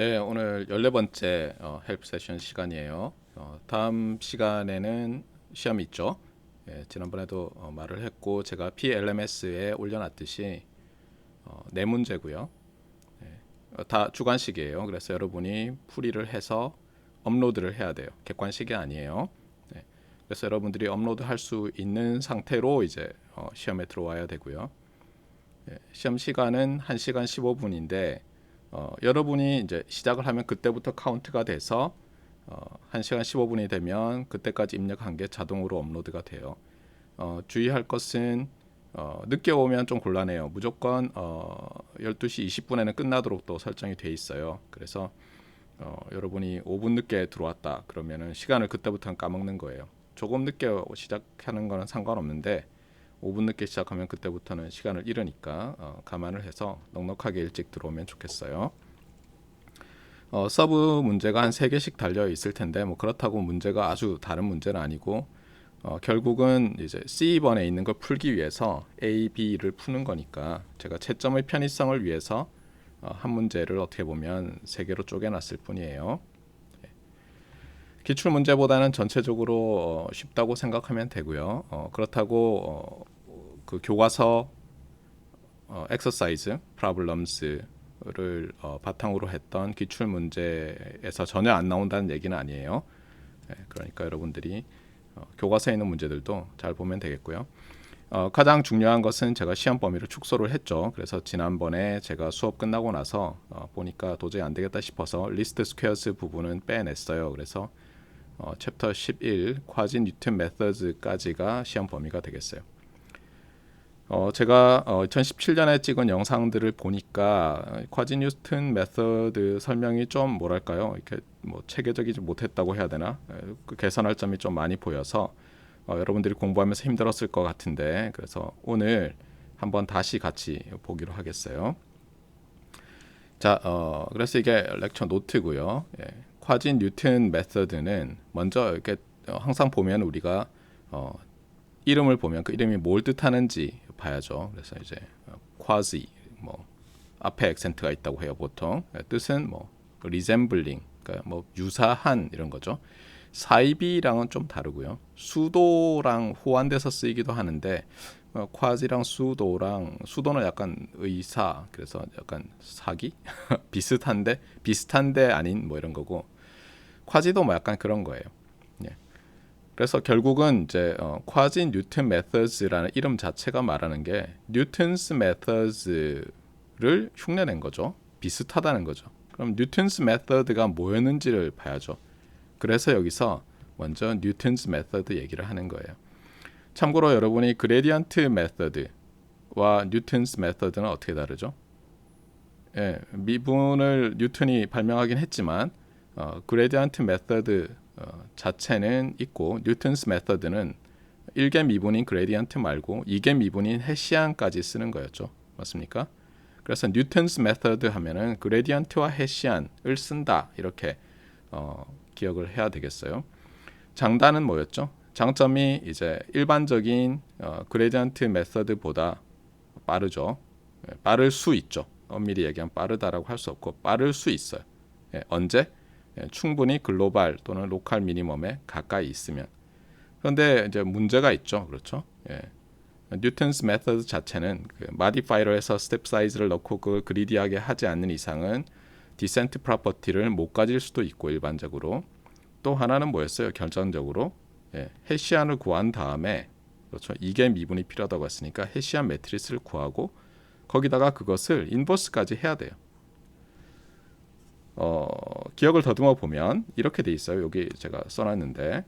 네, 오늘 14번째 헬프 세션 시간이에요. 다음 시간에는 시험이 있죠. 예, 지난번에도 말을 했고 제가 PLMS에 올려놨듯이 네 문제고요. 다 주관식이에요. 그래서 여러분이 풀이를 해서 업로드를 해야 돼요. 객관식이 아니에요. 네, 그래서 여러분들이 업로드 할 수 있는 상태로 이제 시험에 들어와야 되고요. 시험 시간은 1시간 15분인데 여러분이 이제 시작을 하면 그때부터 카운트가 돼서 1시간 15분이 되면 그때까지 입력한 게 자동으로 업로드가 돼요. 주의할 것은 늦게 오면 좀 곤란해요. 무조건 12시 20분에는 끝나도록 또 설정이 돼 있어요. 그래서 여러분이 5분 늦게 들어왔다 그러면은 시간을 그때부터는 까먹는 거예요. 조금 늦게 시작하는 거는 상관없는데 5분 늦게 시작하면 그때부터는 시간을 잃으니까 감안을 해서 넉넉하게 일찍 들어오면 좋겠어요. 서브 문제가 한 3개씩 달려 있을 텐데 뭐 그렇다고 문제가 아주 다른 문제는 아니고 결국은 이제 C번에 있는 걸 풀기 위해서 A, B를 푸는 거니까 제가 채점의 편의성을 위해서 한 문제를 어떻게 보면 3개로 쪼개놨을 뿐이에요. 기출 문제보다는 전체적으로 쉽다고 생각하면 되고요. 그렇다고 그 교과서 엑서사이즈, 프로블럼스를 바탕으로 했던 기출 문제에서 전혀 안 나온다는 얘기는 아니에요. 그러니까 여러분들이 교과서에 있는 문제들도 잘 보면 되겠고요. 가장 중요한 것은 제가 시험 범위를 축소를 했죠. 그래서 지난번에 제가 수업 끝나고 나서 보니까 도저히 안 되겠다 싶어서 리스트 스퀘어스 부분은 빼냈어요. 그래서 챕터 11 쿼지 뉴턴 메서드까지가 시험 범위가 되겠어요. 제가 2017년에 찍은 영상들을 보니까 쿼지 뉴턴 메서드 설명이 좀 뭐랄까요, 이렇게 뭐 체계적이지 못했다고 해야 되나, 그 개선할 점이 좀 많이 보여서 여러분들이 공부하면서 힘들었을 것 같은데, 그래서 오늘 한번 다시 같이 보기로 하겠어요. 자, 그래서 이게 렉처 노트고요. 쿼지 뉴턴 메서드는 먼저 이렇게 항상 보면 우리가 이름을 보면 그 이름이 뭘 뜻하는지 봐야죠. 그래서 이제 quasi 뭐 앞에 액센트가 있다고 해요. 보통 뜻은 뭐 resembling, 그러니까 뭐 유사한 이런 거죠. 사이비랑은 좀 다르고요. 수도랑 호환돼서 쓰이기도 하는데 quasi랑 수도는 약간 의사, 그래서 약간 사기 비슷한데 아닌 뭐 이런 거고, quasi도 뭐 약간 그런 거예요. 그래서 결국은 이제 쿼지 뉴턴 메서드라는 이름 자체가 말하는 게 뉴턴스 메서드를 흉내낸 거죠. 비슷하다는 거죠. 그럼 뉴턴스 메서드가 뭐였는지를 봐야죠. 그래서 여기서 먼저 뉴턴스 메서드 얘기를 하는 거예요. 참고로 여러분이 그레디언트 메서드와 뉴턴스 메서드는 어떻게 다르죠? 미분을 뉴턴이 발명하긴 했지만 그레디언트 메서드 자체는 있고 뉴턴스 메서드는 1개 미분인 그레디언트 말고 2개 미분인 헤시안까지 쓰는 거였죠. 맞습니까? 그래서 뉴턴스 메서드 하면은 그레디언트와 헤시안을 쓴다, 이렇게 기억을 해야 되겠어요. 장단은 뭐였죠? 장점이 이제 일반적인 그레디언트 메서드보다 빠르죠. 빠를 수 있죠. 엄밀히 얘기하면 빠르다라고 할 수 없고 빠를 수 있어요. 언제? 충분히 글로벌 또는 로컬 미니멈에 가까이 있으면. 그런데 이제 문제가 있죠. 그렇죠? 뉴턴스 메서드 자체는 그 마디파이어에서 스텝 사이즈를 넣고 그걸 그리디하게 하지 않는 이상은 디센트 프로퍼티를 못 가질 수도 있고, 일반적으로. 또 하나는 뭐였어요? 결정적으로 헤시안을 구한 다음에, 그렇죠, 이게 미분이 필요하다고 했으니까 헤시안 매트리스를 구하고 거기다가 그것을 인버스까지 해야 돼요. 기억을 더듬어 보면 이렇게 돼 있어요. 여기 제가 써놨는데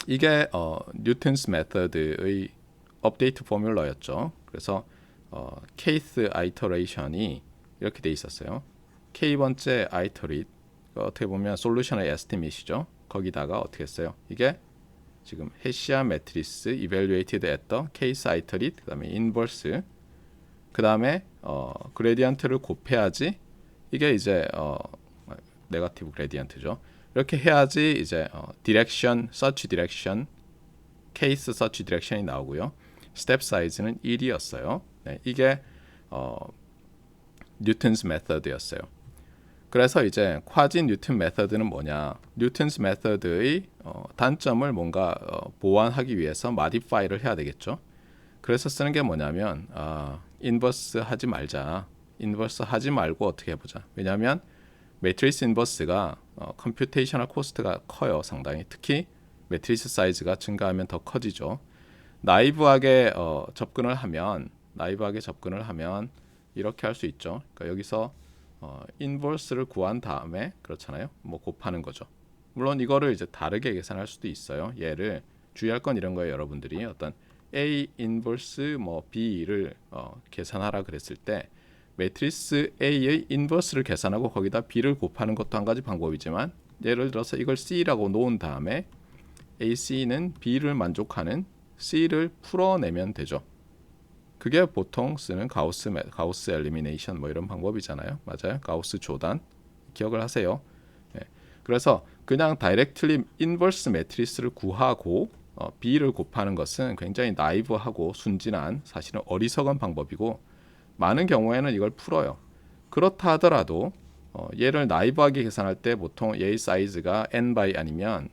이게 뉴턴스 메서드의 업데이트 포뮬러였죠. 그래서 kth 아이터레이션이 이렇게 돼 있었어요. k번째 아이터릿, 어떻게 보면 솔루션의 에스티메이트죠. 거기다가 어떻게 했어요? 이게 지금 헤시안 매트리스 evaluated at the case iterate, 그다음에 inverse, 그다음에 그레디언트를 곱해야지 이게 이제 네거티브 그레디언트죠. 이렇게 해야지 이제 디렉션, 서치 디렉션, 케이스 서치 디렉션이 나오고요. 스텝 사이즈는 1이었어요. 네, 이게 뉴턴스 메서드였어요. 그래서 이제 쿼지 뉴튼 메서드는 뭐냐? 뉴튼스 메서드의 단점을 뭔가 보완하기 위해서 마디파이를 해야 되겠죠. 그래서 쓰는 게 뭐냐면 인버스 하지 말자. 인버스 하지 말고 어떻게 해보자. 왜냐하면 매트리스 인버스가 컴퓨테이셔널 코스트가 커요. 상당히. 특히 매트리스 사이즈가 증가하면 더 커지죠. 나이브하게 접근을 하면 이렇게 할 수 있죠. 그러니까 여기서 인버스를 구한 다음에 그렇잖아요. 뭐 곱하는 거죠. 물론 이거를 이제 다르게 계산할 수도 있어요. 얘를 주의할 건 이런 거예요. 여러분들이 어떤 A 인버스 뭐 B를 계산하라 그랬을 때 매트리스 A의 인버스를 계산하고 거기다 B를 곱하는 것도 한 가지 방법이지만 예를 들어서 이걸 C라고 놓은 다음에 AC는 B를 만족하는 C를 풀어내면 되죠. 그게 보통 쓰는 가우스 엘리미네이션 뭐 이런 방법이잖아요. 맞아요. 가우스 조단. 기억을 하세요. 네. 그래서 그냥 다이렉트리 인버스 매트리스를 구하고 B를 곱하는 것은 굉장히 나이브하고 순진한 사실은 어리석은 방법이고 많은 경우에는 이걸 풀어요. 그렇다 하더라도 얘를 나이브하게 계산할 때 보통 얘의 사이즈가 n by 아니면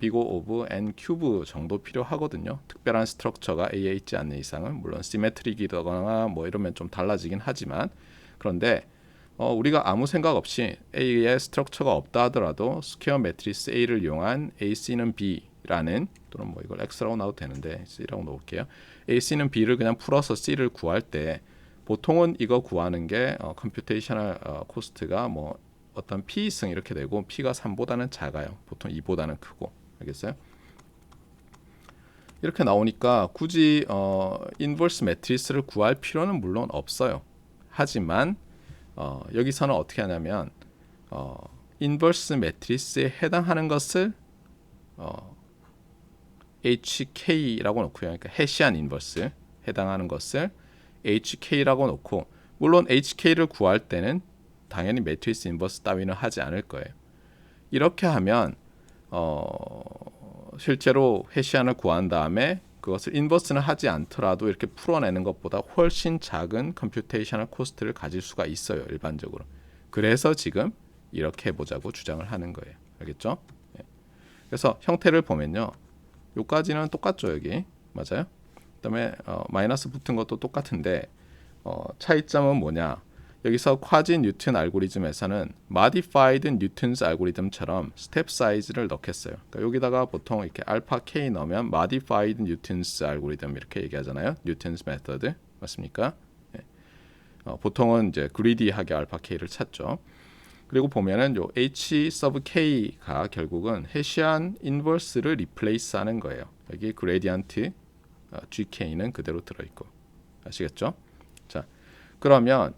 big of n 큐브 정도 필요하거든요. 특별한 스트럭처가 A에 있지 않는 이상은 물론 시메트릭이거나 뭐 이러면 좀 달라지긴 하지만 그런데 우리가 아무 생각 없이 A에 스트럭처가 없다 하더라도 스퀘어 매트리스 A를 이용한 AC는 B라는 또는 뭐 이걸 X라고 넣어도 되는데 C라고 넣을게요. AC는 B를 그냥 풀어서 C를 구할 때 보통은 이거 구하는 게 컴퓨테이셔널 코스트가 뭐 어떤 P승 이렇게 되고 P가 3보다는 작아요. 보통 2보다는 크고. 알겠어요? 이렇게 나오니까 굳이 인버스 매트리스를 구할 필요는 물론 없어요. 하지만 여기서는 어떻게 하냐면 인버스 매트리스에 해당하는 것을 HK라고 놓고요. 그러니까 해시안 인버스 해당하는 것을 HK라고 놓고 물론 HK를 구할 때는 당연히 매트리스 인버스 따위는 하지 않을 거예요. 이렇게 하면 실제로 해시안을 구한 다음에 그것을 인버스는 하지 않더라도 이렇게 풀어내는 것보다 훨씬 작은 컴퓨테이셔널 코스트를 가질 수가 있어요. 일반적으로. 그래서 지금 이렇게 해보자고 주장을 하는 거예요. 알겠죠? 네. 그래서 형태를 보면요. 요까지는 똑같죠. 여기. 맞아요? 그다음에 마이너스 붙은 것도 똑같은데 차이점은 뭐냐? 여기서 쿼지 뉴튼 알고리즘에서는 modified 뉴튼스 알고리즘처럼 스텝 사이즈를 넣겠어요. 그러니까 여기다가 보통 이렇게 알파 k 넣으면 modified 뉴튼스 알고리즘 이렇게 얘기하잖아요. 뉴튼스 메서드 맞습니까? 네. 보통은 이제 그리디하게 알파 k를 찾죠. 그리고 보면은 요 h sub k가 결국은 해시안 인버스를 리플레이스하는 거예요. 여기 그레디언트 GK는 그대로 들어있고 아시겠죠? 자, 그러면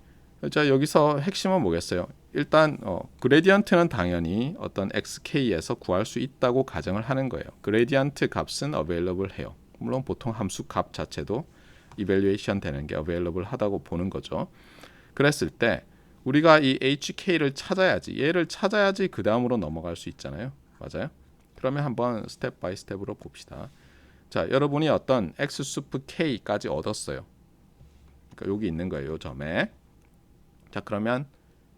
자 여기서 핵심은 뭐겠어요? 일단 그레디언트는 당연히 어떤 XK에서 구할 수 있다고 가정을 하는 거예요. 그레디언트 값은 available 해요. 물론 보통 함수 값 자체도 evaluation 되는 게 available 하다고 보는 거죠. 그랬을 때 우리가 이 HK를 찾아야지 얘를 찾아야지 그 다음으로 넘어갈 수 있잖아요. 맞아요? 그러면 한번 스텝 바이 스텝으로 봅시다. 자, 여러분이 어떤 X 수프 K까지 얻었어요. 그러니까 여기 있는 거예요. 이 점에. 자, 그러면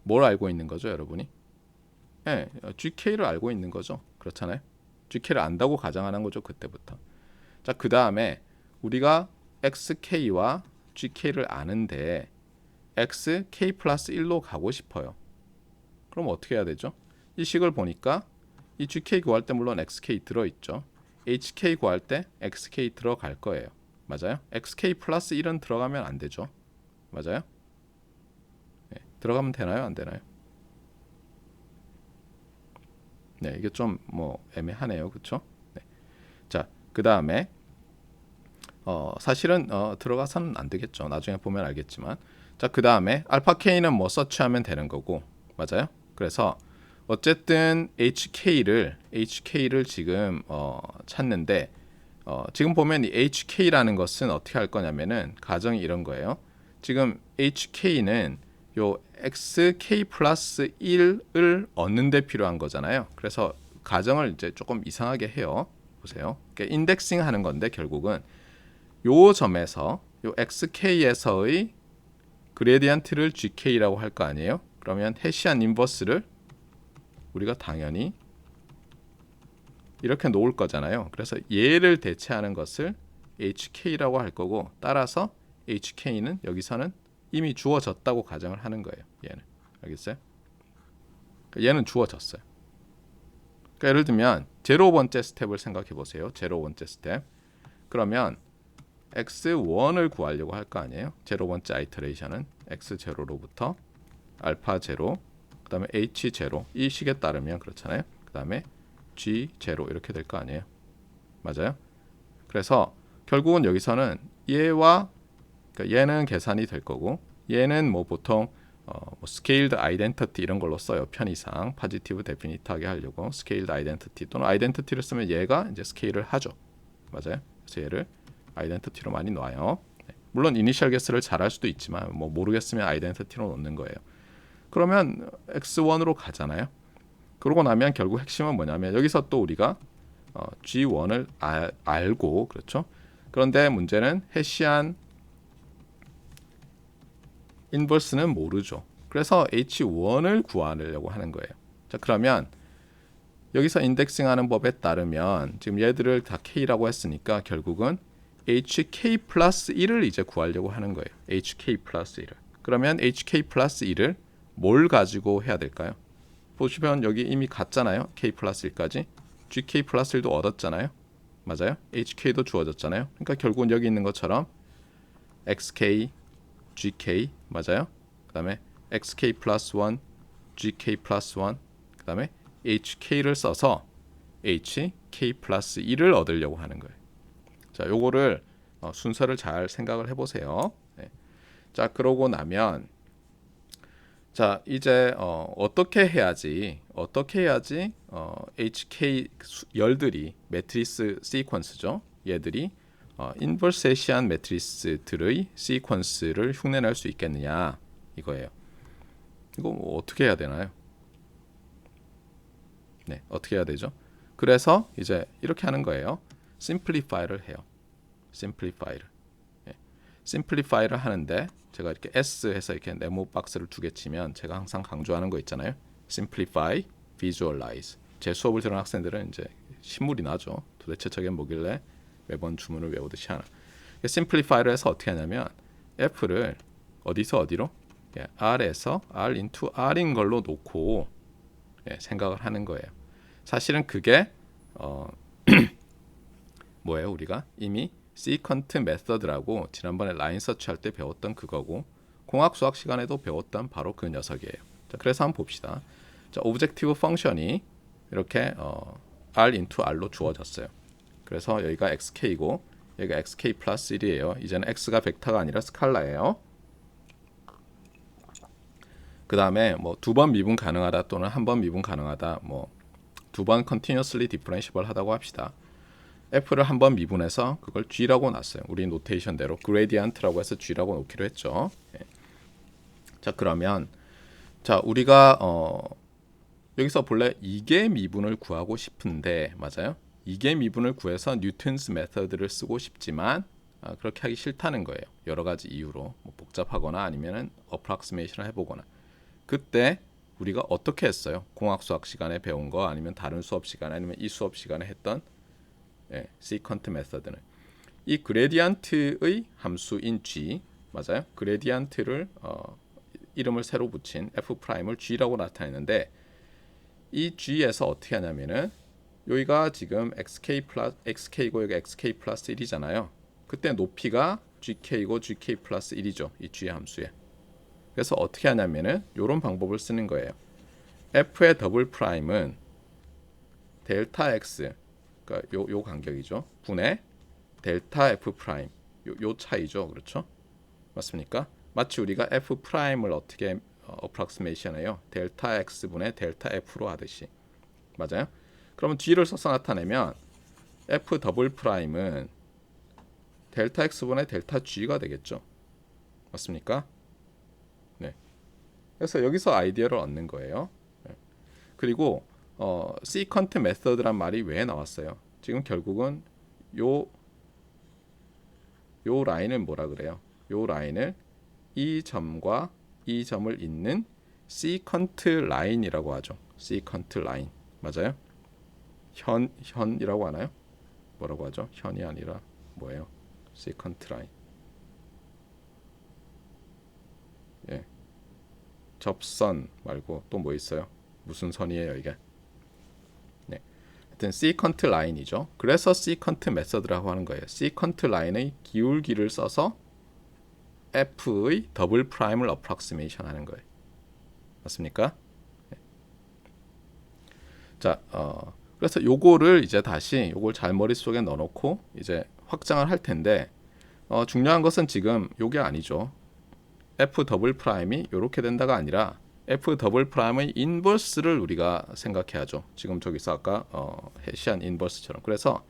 뭘 알고 있는 거죠, 여러분이? 네, GK를 알고 있는 거죠. 그렇잖아요. GK를 안다고 가정하는 거죠, 그때부터. 자, 그 다음에 우리가 XK와 GK를 아는데 XK 플러스 1로 가고 싶어요. 그럼 어떻게 해야 되죠? 이 식을 보니까 이 GK 구할 때 물론 XK 들어있죠. HK 구할 때 XK 들어갈 거예요. 맞아요? XK 플러스 1은 들어가면 안 되죠. 맞아요? 네, 들어가면 되나요? 안 되나요? 네, 이게 좀 뭐 애매하네요. 그렇죠? 네. 자, 그 다음에 사실은 들어가서는 안 되겠죠. 나중에 보면 알겠지만 자, 그 다음에 알파 K는 뭐 서치하면 되는 거고 맞아요? 그래서 어쨌든 HK를 지금 찾는데 지금 보면 이 HK라는 것은 어떻게 할 거냐면은 가정이 이런 거예요. 지금 HK는 요 XK 플러스 1을 얻는 데 필요한 거잖아요. 그래서 가정을 이제 조금 이상하게 해요. 보세요. 그러니까 인덱싱 하는 건데 결국은 요 점에서 요 XK에서의 그레디언트를 GK라고 할 거 아니에요? 그러면 해시안 인버스를 우리가 당연히 이렇게 놓을 거잖아요. 그래서 얘를 대체하는 것을 HK라고 할 거고, 따라서 HK는 여기서는 이미 주어졌다고 가정을 하는 거예요. 얘는. 알겠어요? 얘는 주어졌어요. 그러니까 예를 들면 제로 번째 스텝을 생각해 보세요. 제로 번째 스텝. 그러면 x1을 구하려고 할 거 아니에요. 제로 번째 아이터레이션은 x0로부터 알파 제로, 그 다음에 h 제로, 이 식에 따르면 그렇잖아요. 그 다음에 g 제로 이렇게 될 거 아니에요. 맞아요? 그래서 결국은 여기서는 얘와, 그러니까 얘는 계산이 될 거고, 얘는 뭐 보통 뭐 스케일드 아이덴티티 이런 걸로 써요. 편의상 포지티브 데피니트하게 하려고 스케일드 아이덴티티 또는 아이덴티티를 쓰면 얘가 이제 스케일을 하죠. 맞아요? 그래서 얘를 아이덴티티로 많이 놔요. 물론 이니셜 게스를 잘할 수도 있지만 뭐 모르겠으면 아이덴티티로 놓는 거예요. 그러면 x1으로 가잖아요. 그러고 나면 결국 핵심은 뭐냐면 여기서 또 우리가 g1을 알고, 그렇죠? 그런데 문제는 해시안 인버스는 모르죠. 그래서 h1을 구하려고 하는 거예요. 자, 그러면 여기서 인덱싱하는 법에 따르면 지금 얘들을 다 k라고 했으니까 결국은 hk 플러스 1을 이제 구하려고 하는 거예요. hk 플러스 1을. 그러면 hk 플러스 1을 뭘 가지고 해야 될까요? 보시면 여기 이미 갔잖아요. k 플러스 1까지. gk 플러스 1도 얻었잖아요. 맞아요? hk도 주어졌잖아요. 그러니까 결국은 여기 있는 것처럼 xk, gk 맞아요? 그 다음에 xk 플러스 1, gk 플러스 1, 그 다음에 hk를 써서 hk 플러스 1을 얻으려고 하는 거예요. 자, 요거를 순서를 잘 생각을 해보세요. 네. 자, 그러고 나면 자, 이제 어떻게 해야지 HK 열들이 매트리스 시퀀스죠. 얘들이 인버스 해시안 매트리스들의 시퀀스를 흉내낼 수 있겠느냐 이거예요. 이거 뭐 어떻게 해야 되나요? 네, 어떻게 해야 되죠? 그래서 이제 이렇게 하는 거예요. 심플리파이를 해요. 심플리파이를. 예. 심플리파이를 하는데 제가 이렇게 S 해서 이렇게 네모 박스를 두 개 치면 제가 항상 강조하는 거 있잖아요. Simplify, Visualize. 제 수업을 들은 학생들은 이제 신물이 나죠. 도대체 저게 뭐길래 매번 주문을 외우듯이 하나. Simplify를 해서 어떻게 하냐면 F를 어디서 어디로? 예, R에서 R into R인 걸로 놓고 생각을 하는 거예요. 사실은 그게 뭐예요? 우리가 이미 시퀀트 메서드라고 지난번에 라인 서치 할 때 배웠던 그거고 공학 수학 시간에도 배웠던 바로 그 녀석이에요. 자, 그래서 한번 봅시다. 자, 오브젝티브 펑션이 이렇게 R into R로 주어졌어요. 그래서 여기가 xk고 여기가 xk 플러스 1이에요. 이제는 x가 벡터가 아니라 스칼라예요. 그 다음에 뭐 두 번 미분 가능하다 또는 한 번 미분 가능하다, 뭐 두 번 continuously differentiable 하다고 합시다. f를 한 번 미분해서 그걸 g라고 놨어요. 우리 노테이션대로 그레디언트라고 해서 g라고 놓기로 했죠. 예. 자, 그러면 자, 우리가 여기서 본래 이계 미분을 구하고 싶은데 맞아요? 이계 미분을 구해서 뉴턴스 메서드를 쓰고 싶지만 그렇게 하기 싫다는 거예요. 여러 가지 이유로 뭐 복잡하거나 아니면은 어프락시메이션을 해보거나. 그때 우리가 어떻게 했어요? 공학 수학 시간에 배운 거 아니면 다른 수업 시간에 아니면 이 수업 시간에 했던 시퀀트 메서드는 이 그레디언트의 함수인 g 맞아요? 그레디언트를 이름을 새로 붙인 f'을 g라고 나타내는데 이 g에서 어떻게 하냐면은 여기가 지금 xk고 여기 xk 플러스 1이잖아요. 그때 높이가 gk고 gk 플러스 1이죠. 이 g 함수에. 그래서 어떻게 하냐면은 이런 방법을 쓰는 거예요. f의 더블 프라임은 델타 x, 그러니까 요 간격이죠. 분의 델타 f 프라임, 요 차이죠. 그렇죠? 맞습니까? 마치 우리가 f 프라임을 어떻게 어프락시메이션해요? 델타 x 분의 델타 f로 하듯이. 맞아요? 그러면 g를 써서 나타내면 f 더블 프라임은 델타 x 분의 델타 g가 되겠죠. 맞습니까? 네. 그래서 여기서 아이디어를 얻는 거예요. 네. 그리고 시퀀트 메서드란 말이 왜 나왔어요? 지금 결국은 요 라인을 뭐라 그래요? 요 라인을 이 점과 이 점을 잇는 시퀀트 라인이라고 하죠. 시퀀트 라인 맞아요? 현이라고 하나요? 뭐라고 하죠? 현이 아니라 뭐예요? 시퀀트 라인. 예. 접선 말고 또 뭐 있어요? 무슨 선이에요 이게? 네. 하여튼 시퀀트 라인이죠. 그래서 시퀀트 메서드라고 하는 거예요. 시퀀트 라인의 기울기를 써서 f의 더블 프라임을 어프락시메이션 하는 거예요. 맞습니까? 네. 자, 그래서 요거를 이제 다시 요걸 잘 머릿속에 넣어놓고 이제 확장을 할 텐데 중요한 것은 지금 요게 아니죠. f 더블 프라임이 이렇게 된다가 아니라 f 더블 프라임의 인버스를 우리가 생각해야죠. 지금 저기서 아까 해시안 인버스처럼. 그래서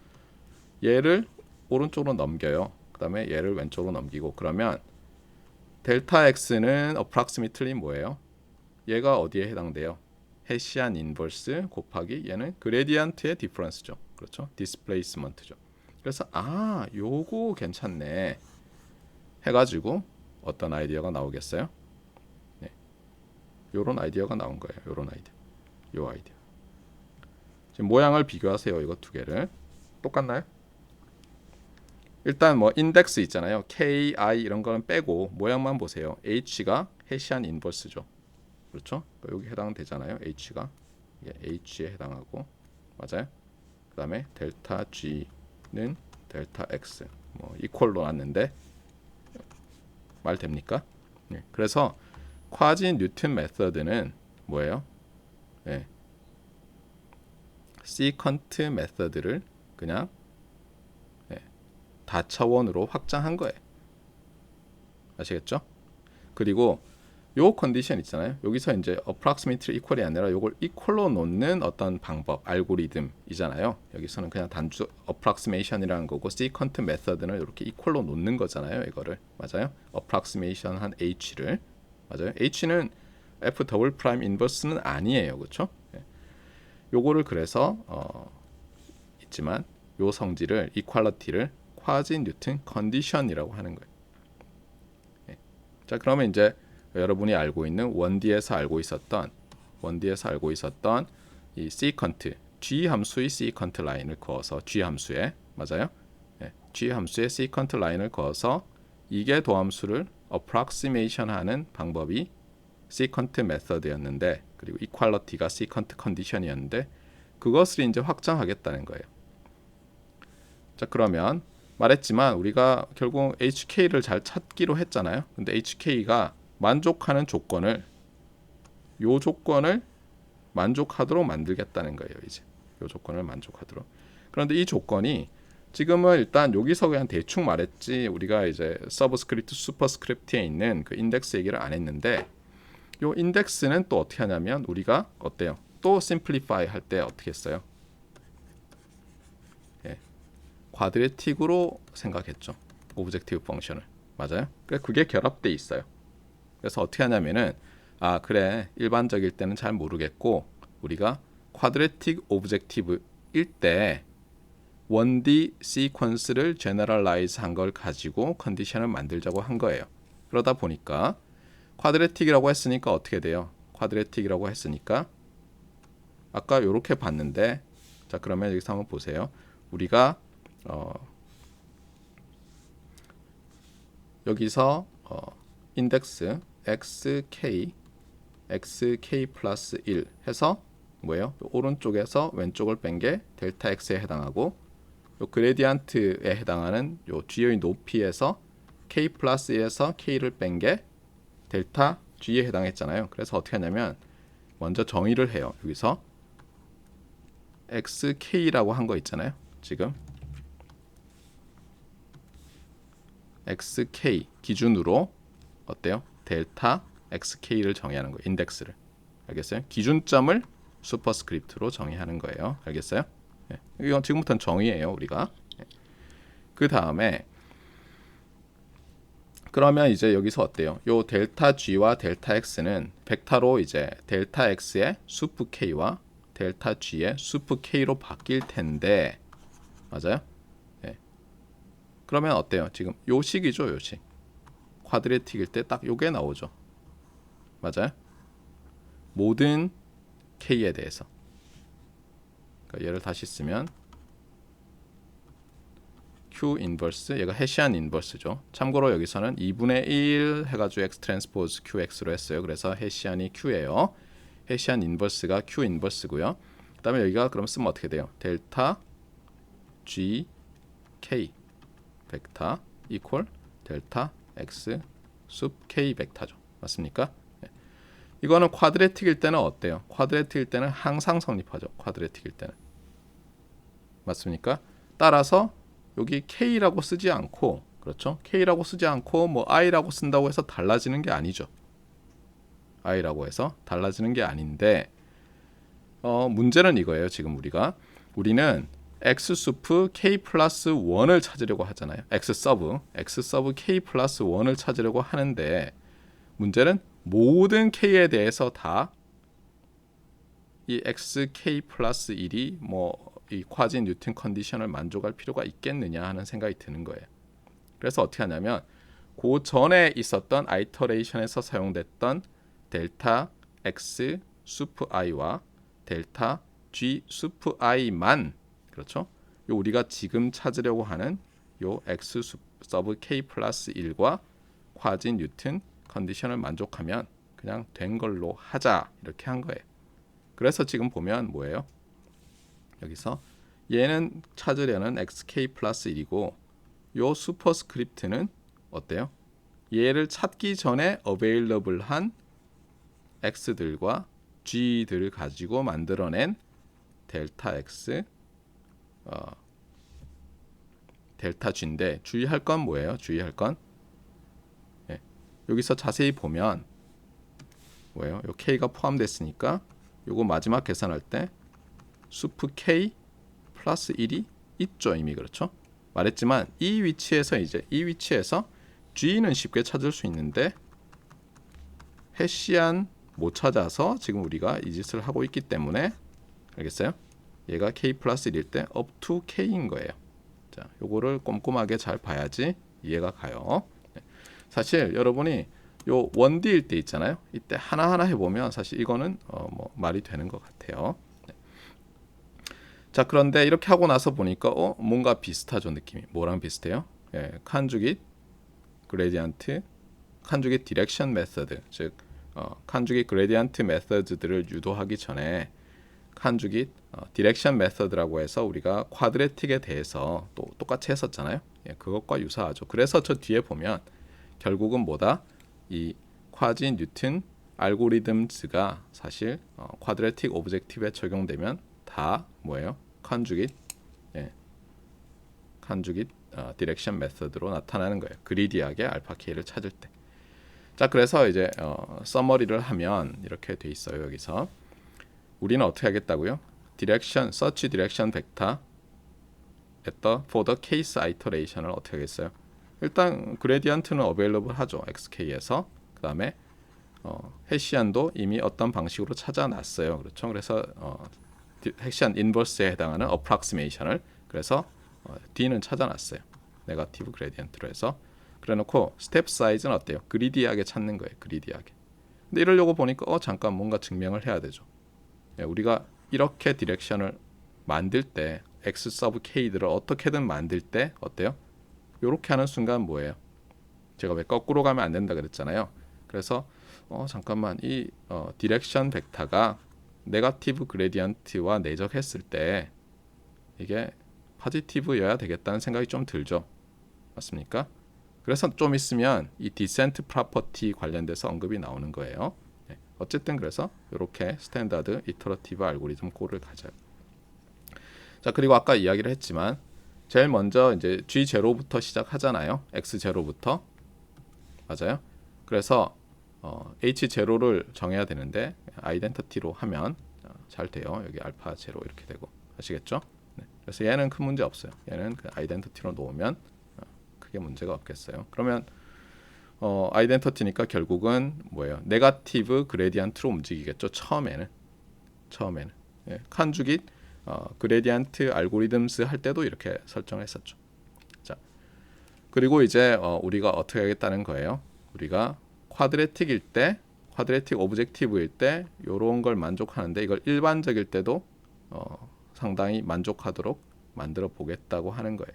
얘를 오른쪽으로 넘겨요. 그 다음에 얘를 왼쪽으로 넘기고 그러면 델타 x는 approximately 뭐예요? 얘가 어디에 해당돼요? 해시안 인버스 곱하기 얘는 그레디언트의 디퍼런스죠. 그렇죠? 디스플레이스먼트죠. 그래서 요거 괜찮네 해가지고 어떤 아이디어가 나오겠어요? 네. 요런 아이디어가 나온 거예요. 요런 아이디어. 요 아이디어. 지금 모양을 비교하세요. 이거 두 개를. 똑같나요? 일단 뭐 인덱스 있잖아요. K, I 이런 거는 빼고 모양만 보세요. H가 해시안 인버스죠. 그렇죠? 여기 해당되잖아요. H가. 이게 H에 해당하고 맞아요? 그 다음에 델타 G는 델타 X 뭐 이퀄로 놨는데 말 됩니까? 네. 그래서 쿼지 뉴튼 메서드는 뭐예요? 네. 시퀀트 메서드를 그냥 다차원으로 확장한 거예요. 아시겠죠? 그리고 요 컨디션 있잖아요. 여기서 이제 approximately equal이 아니라 요걸 equal로 놓는 어떤 방법, 알고리즘이잖아요. 여기서는 그냥 단주 approximation이라는 거고 sequent method는 이렇게 equal로 놓는 거잖아요. 이거를 맞아요? approximation 한 h를 맞아요? h는 f 더블 프라임 인버스는 아니에요, 그렇죠? 요거를 그래서 있지만 요 성질을 equality를 쿼지 뉴튼 컨디션이라고 하는 거예요. 자, 그러면 이제 여러분이 알고 있는 1D에서 알고 있었던 이 시퀀트 G 함수의 시퀀트 라인을 그어서 G 함수에 맞아요? G 함수의 시퀀트 라인을 그어서 이게 도함수를 approximation 하는 방법이 시퀀트 메서드였는데 그리고 equality가 시퀀트 컨디션이었는데 그것을 이제 확장하겠다는 거예요. 자, 그러면 말했지만 우리가 결국 HK를 잘 찾기로 했잖아요. 근데 HK가 만족하는 조건을 요 조건을 만족하도록 만들겠다는 거예요. 이제 요 조건을 만족하도록. 그런데 이 조건이 지금은 일단 여기서 그냥 대충 말했지 우리가 이제 서브스크립트, 슈퍼스크립트에 있는 그 인덱스 얘기를 안 했는데 요 인덱스는 또 어떻게 하냐면 우리가 어때요? 또 심플리파이 할 때 어떻게 했어요? 쿼드레틱으로 생각했죠. 오브젝티브 펑션을. 맞아요? 그게 결합돼 있어요. 그래서 어떻게 하냐면은 그래 일반적일 때는 잘 모르겠고 우리가 쿼드레틱 오브젝티브일 때 1D 시퀀스를 제너럴라이즈 한 걸 가지고 컨디션을 만들자고 한 거예요. 그러다 보니까 쿼드레틱이라고 했으니까 어떻게 돼요? 쿼드레틱이라고 했으니까 아까 이렇게 봤는데 자 그러면 여기서 한번 보세요. 우리가 여기서 인덱스 xk 플러스 1 해서 뭐예요? 오른쪽에서 왼쪽을 뺀 게 델타 x에 해당하고 요 그레디언트에 해당하는 요 g의 높이에서 k 플러스 1에서 k를 뺀 게 델타 g에 해당했잖아요. 그래서 어떻게 하냐면 먼저 정의를 해요. 여기서 xk라고 한 거 있잖아요. 지금 xk 기준으로 어때요? 델타 xk를 정의하는 거예요. 인덱스를. 알겠어요? 기준점을 슈퍼스크립트로 정의하는 거예요. 알겠어요? 이건 지금부터는 정의예요, 우리가. 그 다음에 그러면 이제 여기서 어때요? 요 델타 g와 델타 x는 벡터로 이제 델타 x의 수프 k와 델타 g의 수프 k로 바뀔 텐데 맞아요? 그러면 어때요? 지금 요 식이죠, 요 식. 쿼드레틱일 때 딱 요게 나오죠. 맞아요? 모든 k에 대해서. 그러니까 얘를 다시 쓰면 Q 인버스, 얘가 해시안 인버스죠. 참고로 여기서는 2분의 1 해가지고 X 트랜스포즈 QX로 했어요. 그래서 해시안이 Q예요. 해시안 인버스가 Q 인버스고요. 그 다음에 여기가 그럼 쓰면 어떻게 돼요? 델타 G K 벡터 이퀄 델타 X 숲 K 벡터죠. 맞습니까? 네. 이거는 쿼드레틱일 때는 어때요? 쿼드레틱일 때는 항상 성립하죠. 쿼드레틱일 때는. 맞습니까? 따라서 여기 K라고 쓰지 않고, 그렇죠? K라고 쓰지 않고 뭐 I라고 쓴다고 해서 달라지는 게 아니죠. I라고 해서 달라지는 게 아닌데 문제는 이거예요. 지금 우리는 X 수프 K 플러스 1을 찾으려고 하잖아요. X 서브 K 플러스 1을 찾으려고 하는데 문제는 모든 K에 대해서 다 이 XK 플러스 1이 뭐 이 쿼지 뉴튼 컨디션을 만족할 필요가 있겠느냐 하는 생각이 드는 거예요. 그래서 어떻게 하냐면 그 전에 있었던 아이터레이션에서 사용됐던 델타 X 수프 I와 델타 G 수프 I만, 그렇죠? 요 우리가 지금 찾으려고 하는 요 X 서브 K 플러스 1과 쿼지 뉴튼 컨디션을 만족하면 그냥 된 걸로 하자, 이렇게 한 거예요. 그래서 지금 보면 뭐예요? 여기서 얘는 찾으려는 XK 플러스 1이고 요 슈퍼스크립트는 어때요? 얘를 찾기 전에 available한 X들과 G들을 가지고 만들어낸 델타 X 델타 G인데 주의할 건 뭐예요? 주의할 건 여기서 자세히 보면 뭐예요? 요 K가 포함됐으니까 요거 마지막 계산할 때 수프 K 플러스 1이 있죠. 이미. 그렇죠? 말했지만 이 위치에서 G는 쉽게 찾을 수 있는데 해시안 못 찾아서 지금 우리가 이 짓을 하고 있기 때문에, 알겠어요? 얘가 K 플러스 1일 때 up to K인 거예요. 자, 요거를 꼼꼼하게 잘 봐야지 이해가 가요. 사실 여러분이 요 1D일 때 있잖아요. 이때 하나하나 해보면 사실 이거는 뭐 말이 되는 것 같아요. 자, 그런데 이렇게 하고 나서 보니까 뭔가 비슷하죠. 느낌이. 뭐랑 비슷해요? 칸주깃 그레디언트 칸주깃 디렉션 메서드, 즉 칸주깃 그레디언트 메서드들을 유도하기 전에 칸주깃 디렉션 메서드라고 해서 우리가 쿼드레틱에 대해서 또 똑같이 했었잖아요. 그것과 유사하죠. 그래서 저 뒤에 보면 결국은 뭐다? 이 쿼지 뉴튼 알고리즘즈가 사실 쿼드레틱 오브젝티브에 적용되면 다 뭐예요? 컨주깃 디렉션 메서드로 나타나는 거예요. 그리디하게 알파 K를 찾을 때. 자, 그래서 이제 서머리를 하면 이렇게 돼 있어요. 여기서 우리는 어떻게 하겠다고요? search direction vector for the case iteration을 어떻게 하겠어요? 일단 그레디언트는 available 하죠. XK에서. 그 다음에 해시안도 이미 어떤 방식으로 찾아놨어요. 그렇죠? 그래서 해시안 인버스에 해당하는 approximation을 그래서 D는 찾아놨어요. 네거티브 그레디언트로 해서. 그래놓고 스텝 사이즈는 어때요? 그리디하게 찾는 거예요. 그리디하게. 근데 이러려고 보니까 잠깐 뭔가 증명을 해야 되죠. 우리가 이렇게 디렉션을 만들 때 X 서브 K들을 어떻게든 만들 때 어때요? 이렇게 하는 순간 뭐예요? 제가 왜 거꾸로 가면 안 된다 그랬잖아요. 그래서 잠깐만 이 디렉션 벡터가 네거티브 그레디언트와 내적했을 때 이게 포지티브여야 되겠다는 생각이 좀 들죠. 맞습니까? 그래서 좀 있으면 이 디센트 프로퍼티 관련돼서 언급이 나오는 거예요. 어쨌든 그래서 이렇게 스탠다드 이터러티브 알고리즘 꼴을 가져요. 자, 그리고 아까 이야기를 했지만 제일 먼저 이제 G0부터 시작하잖아요. X0부터. 맞아요. 그래서 H0를 정해야 되는데 아이덴티티로 하면 잘 돼요. 여기 알파 0 이렇게 되고. 아시겠죠? 네. 그래서 얘는 큰 문제 없어요. 얘는 그 아이덴티티로 놓으면 크게 문제가 없겠어요. 그러면 아이덴티티니까 결국은 뭐예요? 네거티브 그레디언트로 움직이겠죠. 처음에는. 칸주깃 그레디언트 알고리즘스 할 때도 이렇게 설정했었죠. 자, 그리고 이제 우리가 어떻게 하겠다는 거예요? 우리가 쿼드레틱일 때 쿼드레틱 오브젝티브일 때 이런 걸 만족하는데 이걸 일반적일 때도 상당히 만족하도록 만들어 보겠다고 하는 거예요.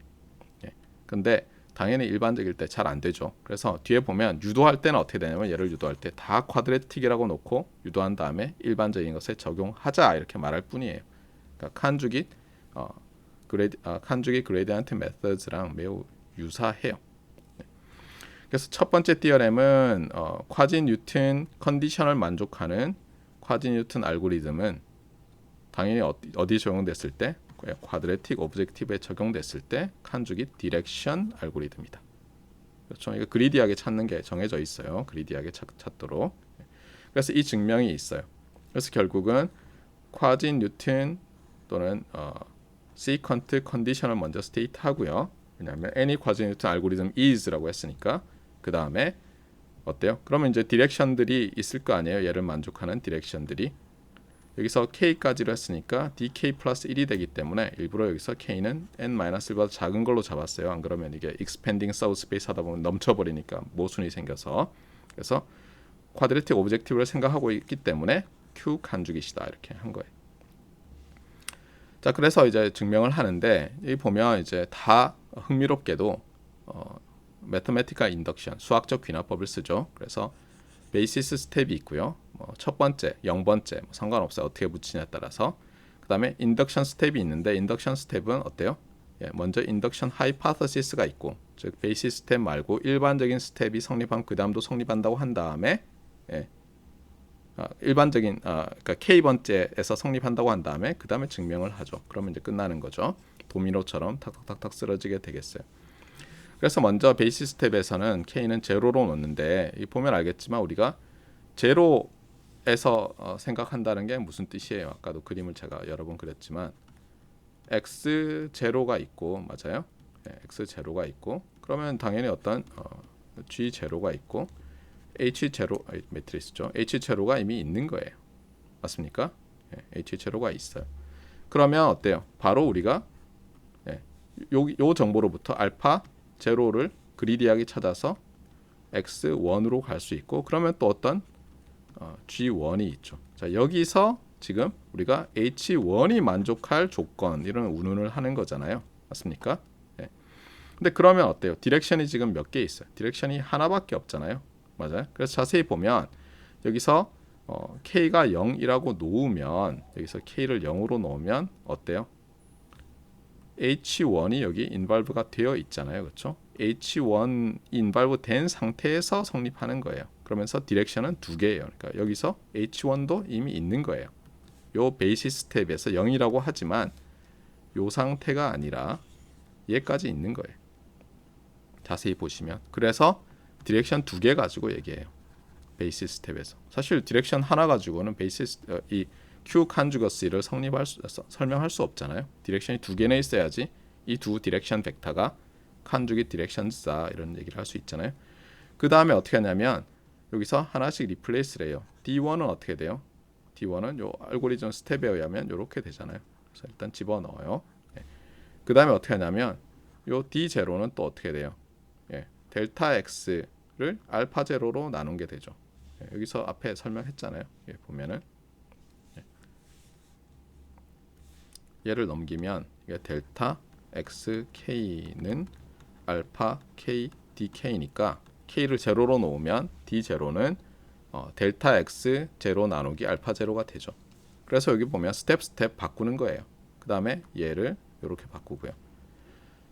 예. 근데 당연히 일반적일 때 잘 안 되죠. 그래서 뒤에 보면 유도할 때는 어떻게 되냐면 얘를 유도할 때 다 쿼드레틱이라고 놓고 유도한 다음에 일반적인 것에 적용하자 이렇게 말할 뿐이에요. 그러니까 칸죽이 그레디언트 메서드랑 매우 유사해요. 그래서 첫 번째 디어렘은 쿼지-뉴튼 컨디션을 만족하는 쿼지-뉴튼 알고리즘은 당연히 어디 적용됐을 때 쿼드레틱 오브젝티브에 적용됐을 때 칸죽이 디렉션 알고리즘이다. 그렇죠. 이거 그리디하게 찾는 게 정해져 있어요. 그리디하게 찾도록. 그래서 이 증명이 있어요. 그래서 결국은 쿼지-뉴튼 또는 시퀀트 컨디션을 먼저 스테이트 하고요. 왜냐하면 any 쿼지-뉴튼 알고리즘 is라고 했으니까 그 다음에 어때요? 그러면 이제 디렉션들이 있을 거 아니에요. 얘를 만족하는 디렉션들이 여기서 k까지로 했으니까 dk 플러스 1이 되기 때문에 일부러 여기서 k는 n-1보다 작은 걸로 잡았어요. 안 그러면 이게 expanding subspace 하다 보면 넘쳐버리니까 모순이 생겨서 그래서 쿼드레틱 오브젝티브를 생각하고 있기 때문에 q 칸죽이시다 이렇게 한 거예요. 자, 그래서 이제 증명을 하는데 여기 보면 이제 다 흥미롭게도 매터매티컬 인덕션 수학적 귀납법을 쓰죠. 그래서 베이시스 스텝이 있고요. 첫 번째, 0번째 상관없어요. 어떻게 붙이냐에 따라서. 그 다음에 인덕션 스텝이 있는데 인덕션 스텝은 어때요? 먼저 인덕션 하이파서시스가 있고 즉 베이시스 스텝 말고 일반적인 스텝이 성립하면 그 다음도 성립한다고 한 다음에 일반적인 그러니까 K번째에서 성립한다고 한 다음에 그 다음에 증명을 하죠. 그러면 이제 끝나는 거죠. 도미노처럼 탁탁탁탁 쓰러지게 되겠어요. 그래서 먼저 베이시스 스텝에서는 K는 제로로 놓는데 보면 알겠지만 우리가 제로에서 생각한다는 게 무슨 뜻이에요? 아까도 그림을 제가 여러 번 그렸지만 x 제로가 있고 맞아요? x 제로가 있고 그러면 당연히 어떤 g 제로가 있고 h 제로 매트리스죠. h 제로가 이미 있는 거예요. 맞습니까? h 제로가 있어요. 그러면 어때요? 바로 우리가 요 정보로부터 알파 제로를 그리디하게 찾아서 x1으로 갈 수 있고 그러면 또 어떤 g1이 있죠. 자, 여기서 지금 우리가 h1이 만족할 조건 이런 운운을 하는 거잖아요. 맞습니까? 근데 그러면 어때요? 디렉션이 지금 몇 개 있어요? 디렉션이 하나밖에 없잖아요. 맞아요? 그래서 자세히 보면 여기서 k가 0이라고 놓으면 여기서 k를 0으로 놓으면 어때요? H1이 여기 인발브가 되어 있잖아요. 그렇죠? H1 인발브 된 상태에서 성립하는 거예요. 그러면서 디렉션은 두 개예요. 그러니까 여기서 H1도 이미 있는 거예요. 요 베이시스 스텝에서 0이라고 하지만 요 상태가 아니라 얘까지 있는 거예요. 자세히 보시면. 그래서 디렉션 두 개 가지고 얘기해요. 베이시스 스텝에서. 사실 디렉션 하나 가지고는 이 Q 칸주거스를 설명할 수 없잖아요. 디렉션이 두 개나 있어야지 이 두 디렉션 벡터가 칸주기 디렉션스다 이런 얘기를 할 수 있잖아요. 그 다음에 어떻게 하냐면 여기서 하나씩 리플레이스를 해요. D1은 어떻게 돼요? D1은 요 알고리즘 스텝에 의하면 이렇게 되잖아요. 그래서 일단 집어넣어요. 그 다음에 어떻게 하냐면 요 D0는 또 어떻게 돼요? 델타 X를 알파 제로로 나눈 게 되죠. 여기서 앞에 설명했잖아요. 보면은 얘를 넘기면 이게 델타 xk는 알파 k dk니까 k를 제로로 놓으면 d0는 델타 x 제로 나누기 알파 제로가 되죠. 그래서 여기 보면 스텝 바꾸는 거예요. 그 다음에 얘를 이렇게 바꾸고요.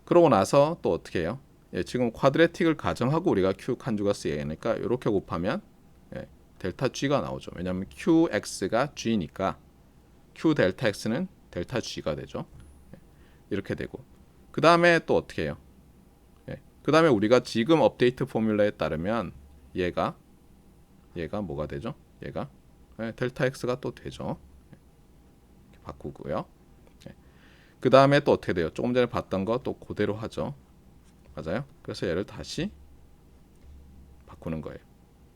그러고 나서 또 어떻게 해요? 지금 쿼드레틱을 가정하고 우리가 q 칸주거스 얘니까 이렇게 곱하면 델타 g가 나오죠. 왜냐하면 qx가 g니까 q 델타 x는 델타 g가 되죠. 이렇게 되고 그 다음에 또 어떻게 해요? 그 다음에 우리가 지금 업데이트 포뮬러에 따르면 얘가 뭐가 되죠? 얘가 델타 x가 또 되죠. 이렇게 바꾸고요. 그 다음에 또 어떻게 돼요? 조금 전에 봤던 거 또 그대로 하죠. 맞아요? 그래서 얘를 다시 바꾸는 거예요.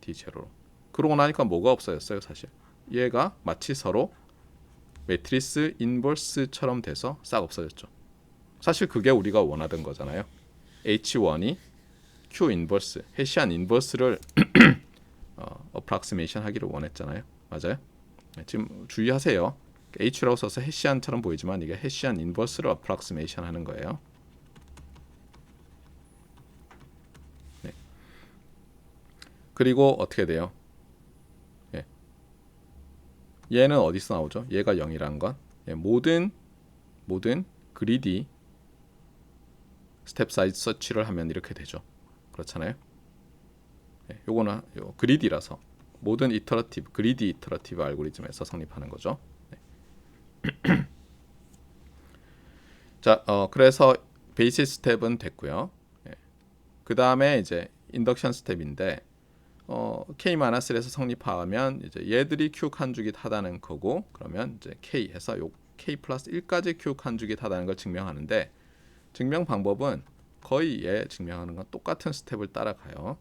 D0로. 그러고 나니까 뭐가 없어졌어요, 사실. 얘가 마치 서로 매트리스 인버스처럼 돼서 싹 없어졌죠. 사실 그게 우리가 원하던 거잖아요. H1이 Q 인버스, 헤시안 인버스를 approximation 하기를 원했잖아요. 맞아요? 네, 지금 주의하세요. H라고 써서 해시안처럼 보이지만 이게 해시안 인버스로 approximation 하는 거예요. 네. 그리고 어떻게 돼요? 예. 얘는 어디서 나오죠? 얘가 0이란 건 예, 모든 그리디 스텝 사이즈 서치를 하면 이렇게 되죠. 그렇잖아요. 예, 요거는 그리디라서 모든 이터러티브 그리디 이터러티브 알고리즘에서 성립하는 거죠. 네. 자, 그래서 베이스 스텝은 됐고요. 예. 그 다음에 이제 인덕션 스텝인데 K-3에서 성립하면 이제 얘들이 Q 칸죽이 타다는 거고, 그러면 이제 K 해서 요 K 플러스 1까지 Q 칸죽이 타다는 걸 증명하는데, 증명 방법은 거의 얘 증명하는 건 똑같은 스텝을 따라가요.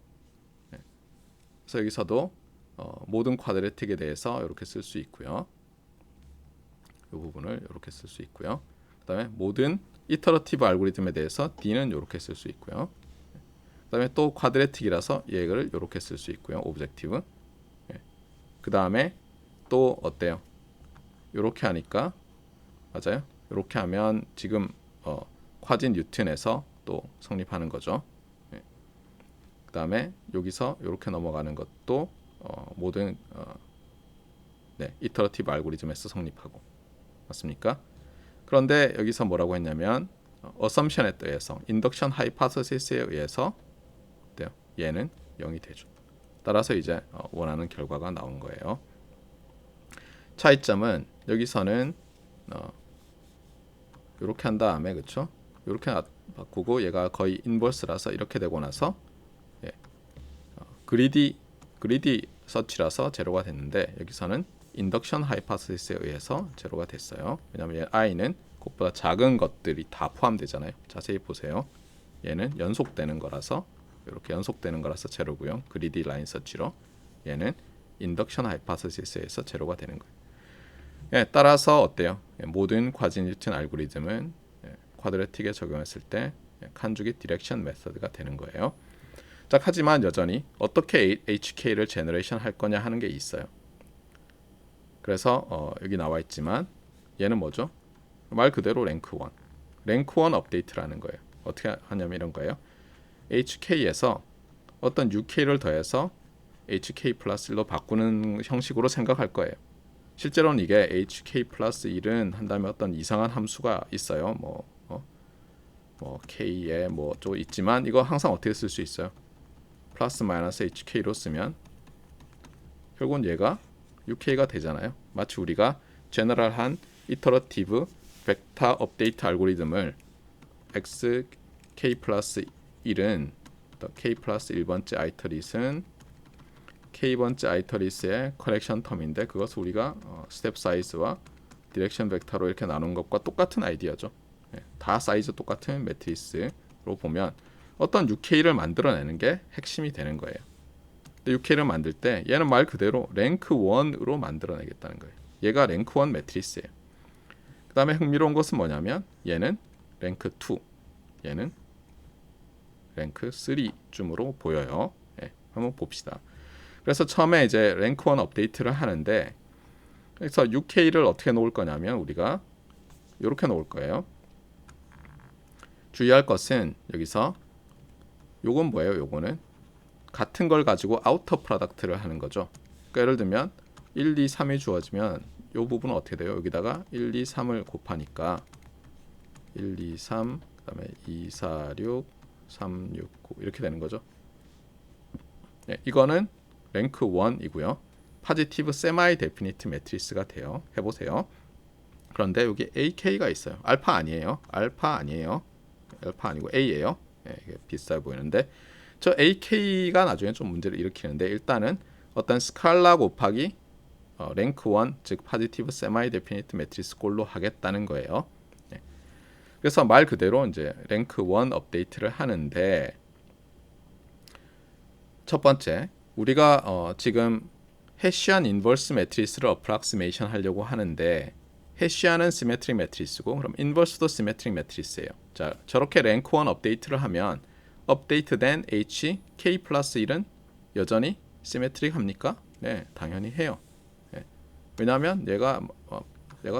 네. 그래서 여기서도 모든 쿼드레틱에 대해서 이렇게 쓸 수 있고요. 이 부분을 이렇게 쓸 수 있고요. 그다음에 모든 이터러티브 알고리즘에 대해서 D는 이렇게 쓸 수 있고요. 그다음에 또 쿼드레틱이라서 얘를 이렇게 쓸 수 있고요. 오브젝티브. 예. 그다음에 또 어때요? 이렇게 하니까 맞아요? 이렇게 하면 지금 쿼진 뉴튼에서 또 성립하는 거죠. 예. 그다음에 여기서 이렇게 넘어가는 것도 모든 네, 이터러티브 알고리즘에서 성립하고 맞습니까? 그런데 여기서 뭐라고 했냐면 어썸션에 의해서 인덕션 하이파서시스에 의해서 어때요? 얘는 0이 되죠. 따라서 이제 원하는 결과가 나온 거예요. 차이점은 여기서는 이렇게 한 다음에 그렇죠? 이렇게 바꾸고 얘가 거의 인버스라서 이렇게 되고 나서 예, 그리디 서치라서 제로가 됐는데 여기서는 인덕션 하이파서시스에 의해서 제로가 됐어요. 왜냐하면 i는 그것보다 작은 것들이 다 포함되잖아요. 자세히 보세요. 얘는 연속되는 거라서 이렇게 연속되는 거라서 제로고요. 그리디 라인 서치로 얘는 인덕션 하이파서시스에서 제로가 되는 거예요. 예, 따라서 어때요? 예, 모든 과진 뉴튼 알고리즘은 쿼드레틱에 적용했을 때 칸죽이 디렉션 메서드가 되는 거예요. 자, 하지만 여전히 어떻게 HK를 제너레이션 할 거냐 하는 게 있어요. 그래서 여기 나와 있지만 얘는 뭐죠? 말 그대로 랭크 1. 랭크 1 업데이트라는 거예요. 어떻게 하냐면 이런 거예요. HK에서 어떤 UK를 더해서 HK 플러스 1로 바꾸는 형식으로 생각할 거예요. 실제로는 이게 HK 플러스 1은 한다면 어떤 이상한 함수가 있어요. 뭐 K에 뭐 좀 있지만 이거 항상 어떻게 쓸 수 있어요? 플러스 마이너스 HK로 쓰면 결국은 얘가 UK가 되잖아요. 마치 우리가 제너럴한 이터러티브 벡터 업데이트 알고리즘을 XK 플러스 1은 K 플러스 1번째 아이터릿은 K번째 아이터릿의 커렉션 텀인데 그것을 우리가 스텝 사이즈와 디렉션 벡터로 이렇게 나눈 것과 똑같은 아이디어죠. 예, 다 사이즈 똑같은 매트리스로 보면 어떤 UK를 만들어내는 게 핵심이 되는 거예요. 근데 UK를 만들 때 얘는 말 그대로 랭크 1으로 만들어내겠다는 거예요. 얘가 랭크 1 매트리스예요. 그 다음에 흥미로운 것은 뭐냐면 얘는 랭크 2, 얘는 랭크 3쯤으로 보여요. 예, 한번 봅시다. 그래서 처음에 이제 랭크 1 업데이트를 하는데 그래서 UK를 어떻게 놓을 거냐면 우리가 이렇게 놓을 거예요. 주의할 것은 여기서 요건 뭐예요? 요거는 같은 걸 가지고 아우터 프로덕트를 하는 거죠. 그러니까 예를 들면 1, 2, 3이 주어지면 요 부분은 어떻게 돼요? 여기다가 1, 2, 3을 곱하니까 1, 2, 3 그다음에 2, 4, 6, 3, 6, 9 이렇게 되는 거죠. 네, 이거는 랭크 1이고요. 파지티브 세마이 데피니트 매트리스가 돼요. 해보세요. 그런데 여기 AK가 있어요. 알파 아니에요. 알파 아니에요. 알파 아니고 A예요. 네, 이게 비슷해 보이는데 저 AK가 나중에 좀 문제를 일으키는데 일단은 어떤 스칼라 곱하기 랭크 1 즉 파지티브 세마이 데피니트 매트리스 꼴로 하겠다는 거예요. 네. 그래서 말 그대로 이제 랭크 1 업데이트를 하는데 첫 번째 우리가 지금 해시안 인버스 매트리스를 어프락시메이션 하려고 하는데 해시안은 시메트릭 매트리스고 그럼 인버스도 시메트릭 매트리스예요. 자, 저렇게 랭크 1 업데이트를 하면 업데이트된 H, K 플러스 1은 여전히 시메트릭 합니까? 네, 당연히 해요. 예. 왜냐하면 얘가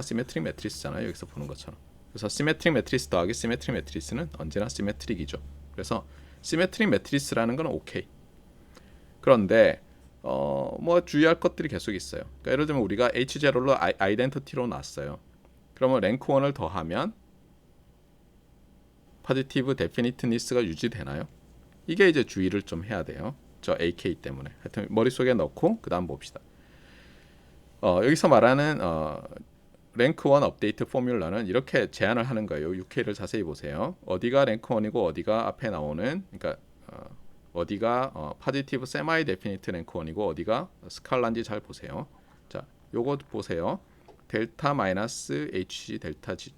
시메트릭 매트리스잖아요. 여기서 보는 것처럼. 그래서 시메트릭 매트리스 더하기 시메트릭 매트리스는 언제나 시메트릭이죠. 그래서 시메트릭 매트리스라는 건 오케이. 그런데 뭐 주의할 것들이 계속 있어요. 그러니까 예를 들면 우리가 H0를 아이덴티티로 놨어요. 그러면 랭크 1을 더하면 포지티브 데피니트니스가 유지되나요? 이게 이제 주의를 좀 해야 돼요. 저 AK 때문에. 하여튼 머릿속에 넣고 그 다음 봅시다. 여기서 말하는 랭크 1 업데이트 포뮬러는 이렇게 제안을 하는 거예요. UK를 자세히 보세요. 어디가 랭크 1이고 어디가 앞에 나오는, 그러니까 어디가 포지티브 세마이 데피니트 랭크 1이고 어디가 스칼라인지 잘 보세요. 자, 요거 보세요. 델타 마이너스 HG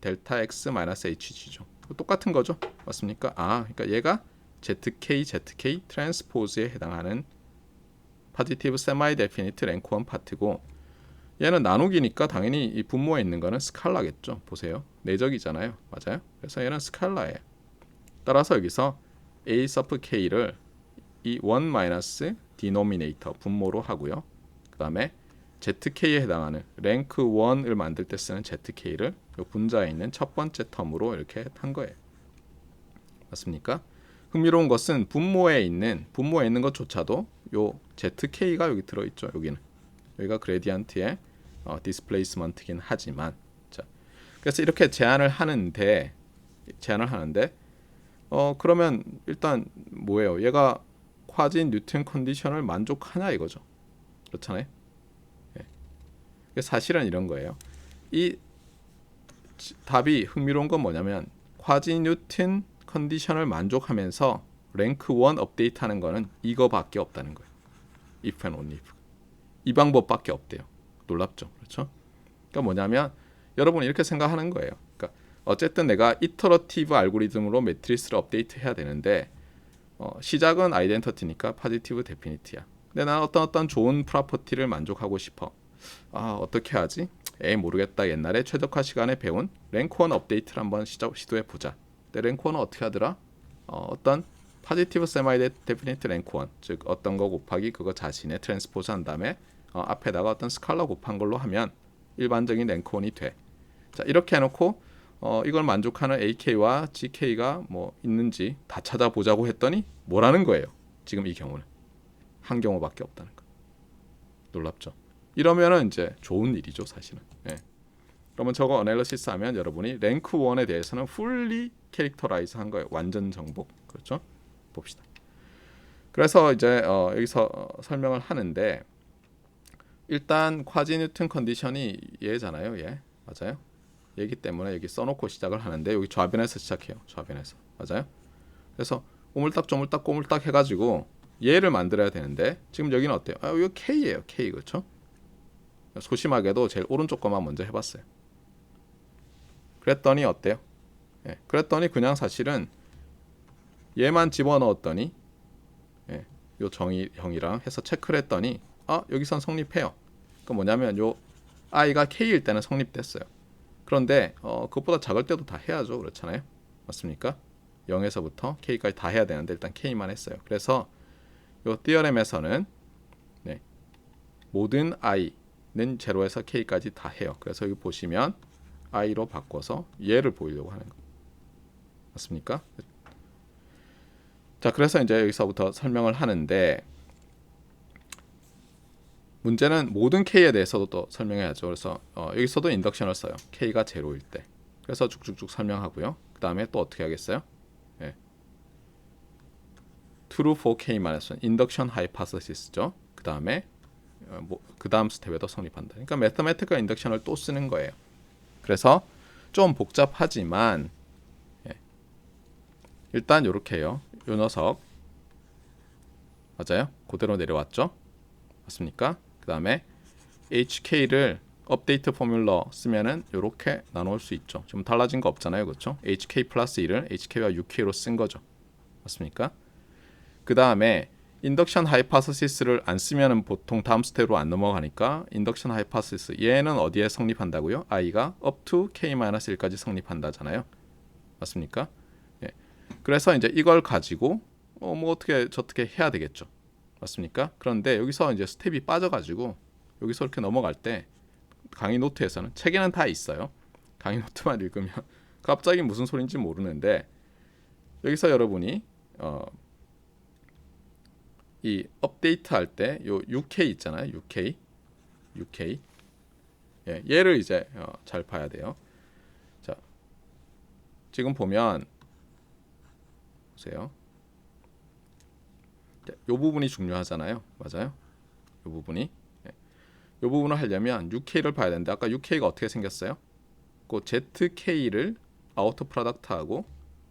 델타 X 마이너스 HG죠. 똑같은 거죠. 맞습니까? 그러니까 얘가 ZK 트랜스포즈에 해당하는 포지티브 세마이 데피니트 랭크 1 파트고 얘는 나누기니까 당연히 이 분모에 있는 거는 스칼라겠죠. 보세요. 내적이잖아요. 맞아요? 그래서 얘는 스칼라예요. 따라서 여기서 A 서프 K를 이 1 마이너스 디노미네이터 분모로 하고요. 그 다음에 ZK에 해당하는 랭크 1을 만들 때 쓰는 ZK를 이 분자에 있는 첫 번째 텀으로 이렇게 한 거예요. 맞습니까? 흥미로운 것은 분모에 있는 것조차도 요 ZK가 여기 들어있죠. 여기가 그레디언트의 디스플레이스먼트긴 하지만, 자, 그래서 이렇게 제안을 하는데 그러면 일단 뭐예요? 얘가 콰지 뉴턴 컨디션을 만족하냐 이거죠. 그렇잖아요. 예. 사실은 이런 거예요. 이 답이 흥미로운 건 뭐냐면 콰지 뉴턴 컨디션을 만족하면서 랭크 1 업데이트하는 거는 이거밖에 없다는 거예요. if and only if. 이 방법밖에 없대요. 놀랍죠, 그렇죠? 그러니까 뭐냐면 여러분 이렇게 생각하는 거예요. 그러니까 어쨌든 내가 이터러티브 알고리즘으로 매트리스를 업데이트해야 되는데 시작은 아이덴티티니까 포지티브 데피니트야. 근데 난 어떤 좋은 프로퍼티를 만족하고 싶어. 어떻게 하지? 모르겠다. 옛날에 최적화 시간에 배운 랭크 1 업데이트를 한번 시도해 보자. 근데 랭크 1은 어떻게 하더라? 어떤 포지티브 세마이 데피니트 랭크 1, 즉 어떤 거 곱하기 그거 자신의 트랜스포즈 한 다음에 앞에다가 어떤 스칼라 곱한 걸로 하면 일반적인 랭크 1이 돼. 자, 이렇게 해놓고 이걸 만족하는 AK와 GK가 뭐 있는지 다 찾아보자고 했더니 뭐라는 거예요. 지금 이 경우는 한 경우밖에 없다는 거. 놀랍죠. 이러면은 이제 좋은 일이죠, 사실은. 예. 그러면 저거 어널리시스 하면 여러분이 랭크 1에 대해서는 풀리 캐릭터라이즈 한 거예요. 완전 정복. 그렇죠? 봅시다. 그래서 이제 여기서 설명을 하는데 일단 콰지 뉴턴 컨디션이 얘잖아요. 얘. 맞아요? 얘기 때문에 여기 써놓고 시작을 하는데 여기 좌변에서 시작해요. 좌변에서. 맞아요? 그래서 오물딱 꼬물딱 해가지고 얘를 만들어야 되는데 지금 여기는 어때요? 이거 K예요. K. 그렇죠? 소심하게도 제일 오른쪽 거만 먼저 해봤어요. 그랬더니 어때요? 예, 그랬더니 그냥 사실은 얘만 집어넣었더니 요 형이랑 해서 체크를 했더니 여기선 성립해요. 그 뭐냐면 요 i가 k일 때는 성립됐어요. 그런데 그것보다 작을 때도 다 해야죠. 그렇잖아요. 맞습니까? 0에서부터 k까지 다 해야 되는데 일단 k만 했어요. 그래서 요 티어렘에서는 모든 i는 0에서 k까지 다 해요. 그래서 여기 보시면 i로 바꿔서 얘를 보이려고 하는 거. 맞습니까? 자, 그래서 이제 여기서부터 설명을 하는데 문제는 모든 k에 대해서도 또 설명해야죠. 그래서 여기서도 인덕션을 써요. k가 0일 때. 그래서 쭉쭉쭉 설명하고요. 그 다음에 또 어떻게 하겠어요? true for k-1 인덕션 하이파서시스죠. 그 다음에 그 다음 스텝에도 성립한다. 그러니까 매스매티컬 인덕션을 또 쓰는 거예요. 그래서 좀 복잡하지만 일단 이렇게 해요. 요 녀석 맞아요? 그대로 내려왔죠? 맞습니까? 그 다음에 HK를 업데이트 포뮬러 쓰면은 이렇게 나눌 수 있죠. 지금 달라진 거 없잖아요, 그렇죠? HK 플러스 1을 HK와 UK로 쓴 거죠. 맞습니까? 그 다음에 인덕션 하이파서시스를 안 쓰면은 보통 다음 스텝으로 안 넘어가니까 인덕션 하이파서시스 얘는 어디에 성립한다고요? i가 up to k-1까지 성립한다잖아요. 맞습니까? 그래서 이제 이걸 가지고 뭐 어떻게 저떻게 해야 되겠죠. 맞습니까? 그런데 여기서 이제 스텝이 빠져가지고 여기서 이렇게 넘어갈 때 강의 노트에서는 책에는 다 있어요. 강의 노트만 읽으면 갑자기 무슨 소린지 모르는데 여기서 여러분이 이 업데이트 할 때 요 UK 있잖아요. UK 예, 얘를 이제 잘 봐야 돼요. 자, 지금 보면 보세요. 이 부분이 중요하잖아요. 맞아요? 이 부분이. 이 부분을 하려면 UK를 봐야 되는데 아까 UK가 어떻게 생겼어요? 그 ZK를 아우터 프로덕트하고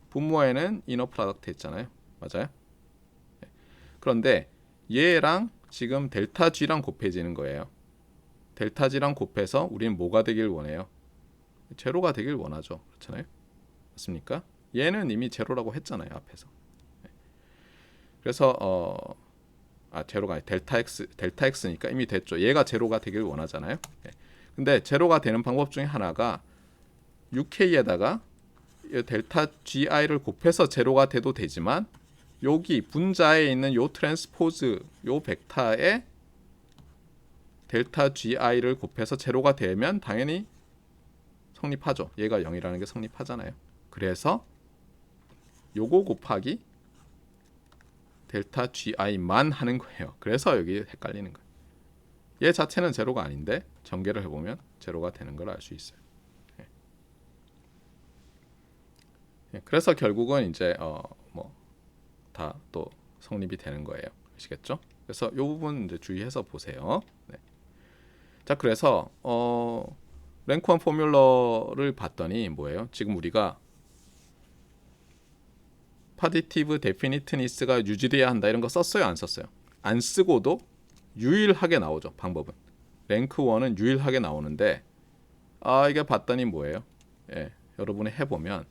분모에는 이너 프로덕트 했잖아요. 맞아요? 그런데 얘랑 지금 델타 G랑 곱해지는 거예요. 델타 G랑 곱해서 우리는 뭐가 되길 원해요? 제로가 되길 원하죠. 그렇잖아요? 맞습니까? 얘는 이미 제로라고 했잖아요. 앞에서. 그래서 제로가 아니 델타 x니까 이미 됐죠. 얘가 제로가 되길 원하잖아요. 근데 제로가 되는 방법 중에 하나가 UK에다가 델타 GI를 곱해서 제로가 돼도 되지만 여기 분자에 있는 요 트랜스포즈 요 벡터에 델타 GI를 곱해서 제로가 되면 당연히 성립하죠. 얘가 0이라는 게 성립하잖아요. 그래서 요거 곱하기 델타 GI만 하는 거예요. 그래서 여기 헷갈리는 거예요. 얘 자체는 제로가 아닌데 전개를 해보면 제로가 되는 걸 알 수 있어요. 그래서 결국은 이제 다 또 성립이 되는 거예요. 아시겠죠? 그래서 이 부분 이제 주의해서 보세요. 네. 자, 그래서 랭크 1 포뮬러를 봤더니 뭐예요? 지금 우리가 파지티브 데피니트니스가 유지돼야 한다 이런 거 썼어요, 안 썼어요? 안 쓰고도 유일하게 나오죠. 방법은 랭크 1은 유일하게 나오는데 이게 봤더니 뭐예요? 예, 여러분이 해보면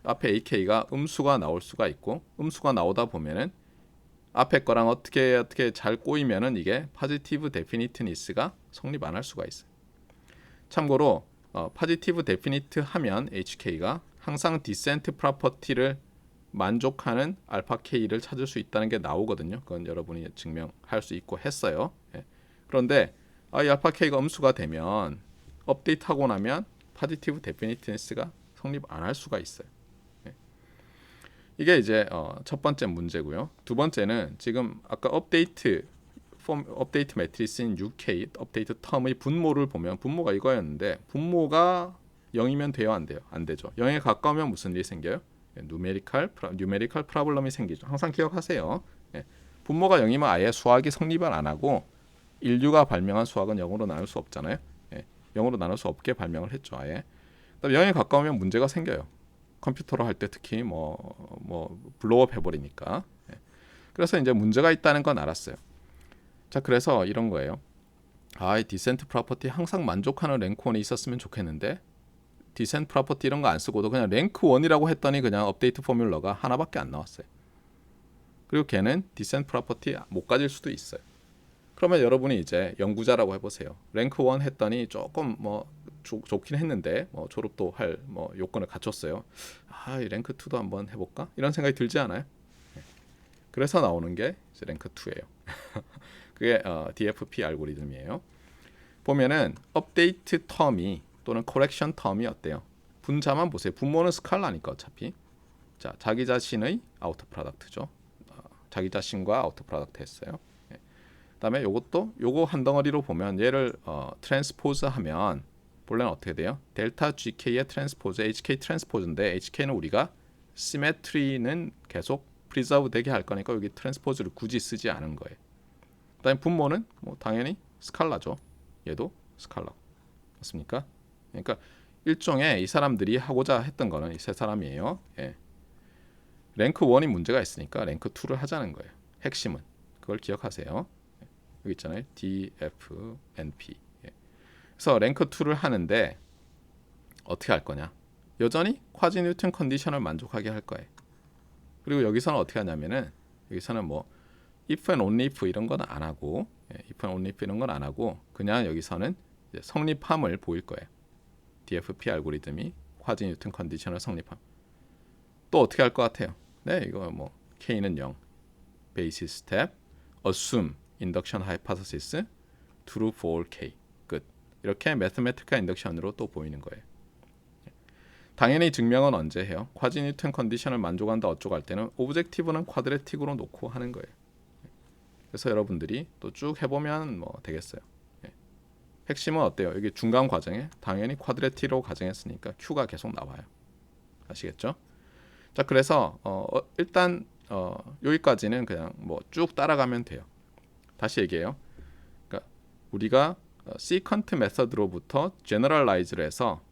앞에 AK가 음수가 나올 수가 있고 음수가 나오다 보면은 앞에 거랑 어떻게 잘 꼬이면은 이게 파지티브 데피니트니스가 성립 안 할 수가 있어요. 참고로 파지티브 데피니트 하면 HK가 항상 디센트 프로퍼티를 만족하는 알파 K를 찾을 수 있다는 게 나오거든요. 그건 여러분이 증명할 수 있고 했어요. 예. 그런데 이 알파 K가 음수가 되면 업데이트하고 나면 파지티브 데피니트니스가 성립 안 할 수가 있어요. 예. 이게 이제 첫 번째 문제고요. 두 번째는 지금 아까 업데이트 매트리스인 UK 업데이트 텀의 분모를 보면 분모가 이거였는데 분모가 0이면 돼요, 안 돼요? 안 되죠. 0에 가까우면 무슨 일이 생겨요? 뉴메리컬 프로블럼이 생기죠. 항상 기억하세요. 분모가 0이면 아예 수학이 성립을 안 하고 인류가 발명한 수학은 0으로 나눌 수 없잖아요. 0으로 나눌 수 없게 발명을 했죠. 아예. 그다음에 0에 가까우면 문제가 생겨요. 컴퓨터로 할 때 특히 블로우업 해버리니까. 그래서 이제 문제가 있다는 건 알았어요. 자, 그래서 이런 거예요. 이 디센트 프로퍼티 항상 만족하는 랭크 1이 있었으면 좋겠는데 디센트 프로퍼티 이런 거 안 쓰고도 그냥 랭크 1이라고 했더니 그냥 업데이트 포뮬러가 하나밖에 안 나왔어요. 그리고 걔는 디센트 프로퍼티 못 가질 수도 있어요. 그러면 여러분이 이제 연구자라고 해보세요. 랭크 1 했더니 조금 좋긴 했는데 졸업도 할 요건을 갖췄어요. 이 랭크 2도 한번 해볼까? 이런 생각이 들지 않아요? 그래서 나오는 게 이제 랭크 2예요. 그게 DFP 알고리즘이에요. 보면은 업데이트 텀이 또는 코렉션 텀이 어때요? 분자만 보세요. 분모는 스칼라니까 어차피. 자, 자기 자신의 아우터 프로덕트죠. 자기 자신과 아우터 프로덕트 했어요. 그다음에 요거 한 덩어리로 보면 얘를 트랜스포즈 하면 본래는 어떻게 돼요? 델타 GK의 트랜스포즈 HK 트랜스포즈인데 HK는 우리가 시메트리는 계속 프리저브 되게 할 거니까 여기 트랜스포즈를 굳이 쓰지 않은 거예요. 그다음에 분모는 당연히 스칼라죠. 얘도 스칼라. 맞습니까? 그러니까 일종의 이 사람들이 하고자 했던 거는 이 세 사람이에요. 예. 랭크 1이 문제가 있으니까 랭크 2를 하자는 거예요. 핵심은 그걸 기억하세요. 여기 있잖아요. D, F, N, P. 예. 그래서 랭크 2를 하는데 어떻게 할 거냐? 여전히 쿼지 뉴턴 컨디션을 만족하게 할 거예요. 그리고 여기서는 어떻게 하냐면은 여기서는 if and only if 이런 건 안 하고 if and only if 이런 건 안 하고 그냥 여기서는 이제 성립함을 보일 거예요. DFP 알고리즘이 쿼지 뉴턴 컨디션을 성립함. 또 어떻게 할 것 같아요? 네, 이거 K는 0, 베이시 스텝, assume induction hypothesis true for all k. 끝. 이렇게 mathematical induction으로 또 보이는 거예요. 당연히 증명은 언제 해요? 쿼지 뉴턴 컨디션을 만족한다 어쩌고 할 때는 오브젝티브는 쿼드레틱으로 놓고 하는 거예요. 그래서 여러분들이 또 쭉 해보면 뭐 되겠어요. 핵심은 어때요? 여기 중간 과정에 당연히 쿼드레틱으로 가정했으니까 Q가 계속 나와요. 아시겠죠? 자, 그래서 일단 여기까지는 그냥 뭐 쭉 따라가면 돼요. 다시 얘기해요. 그러니까 우리가 시컨트 메서드로부터 제너럴라이즈를 해서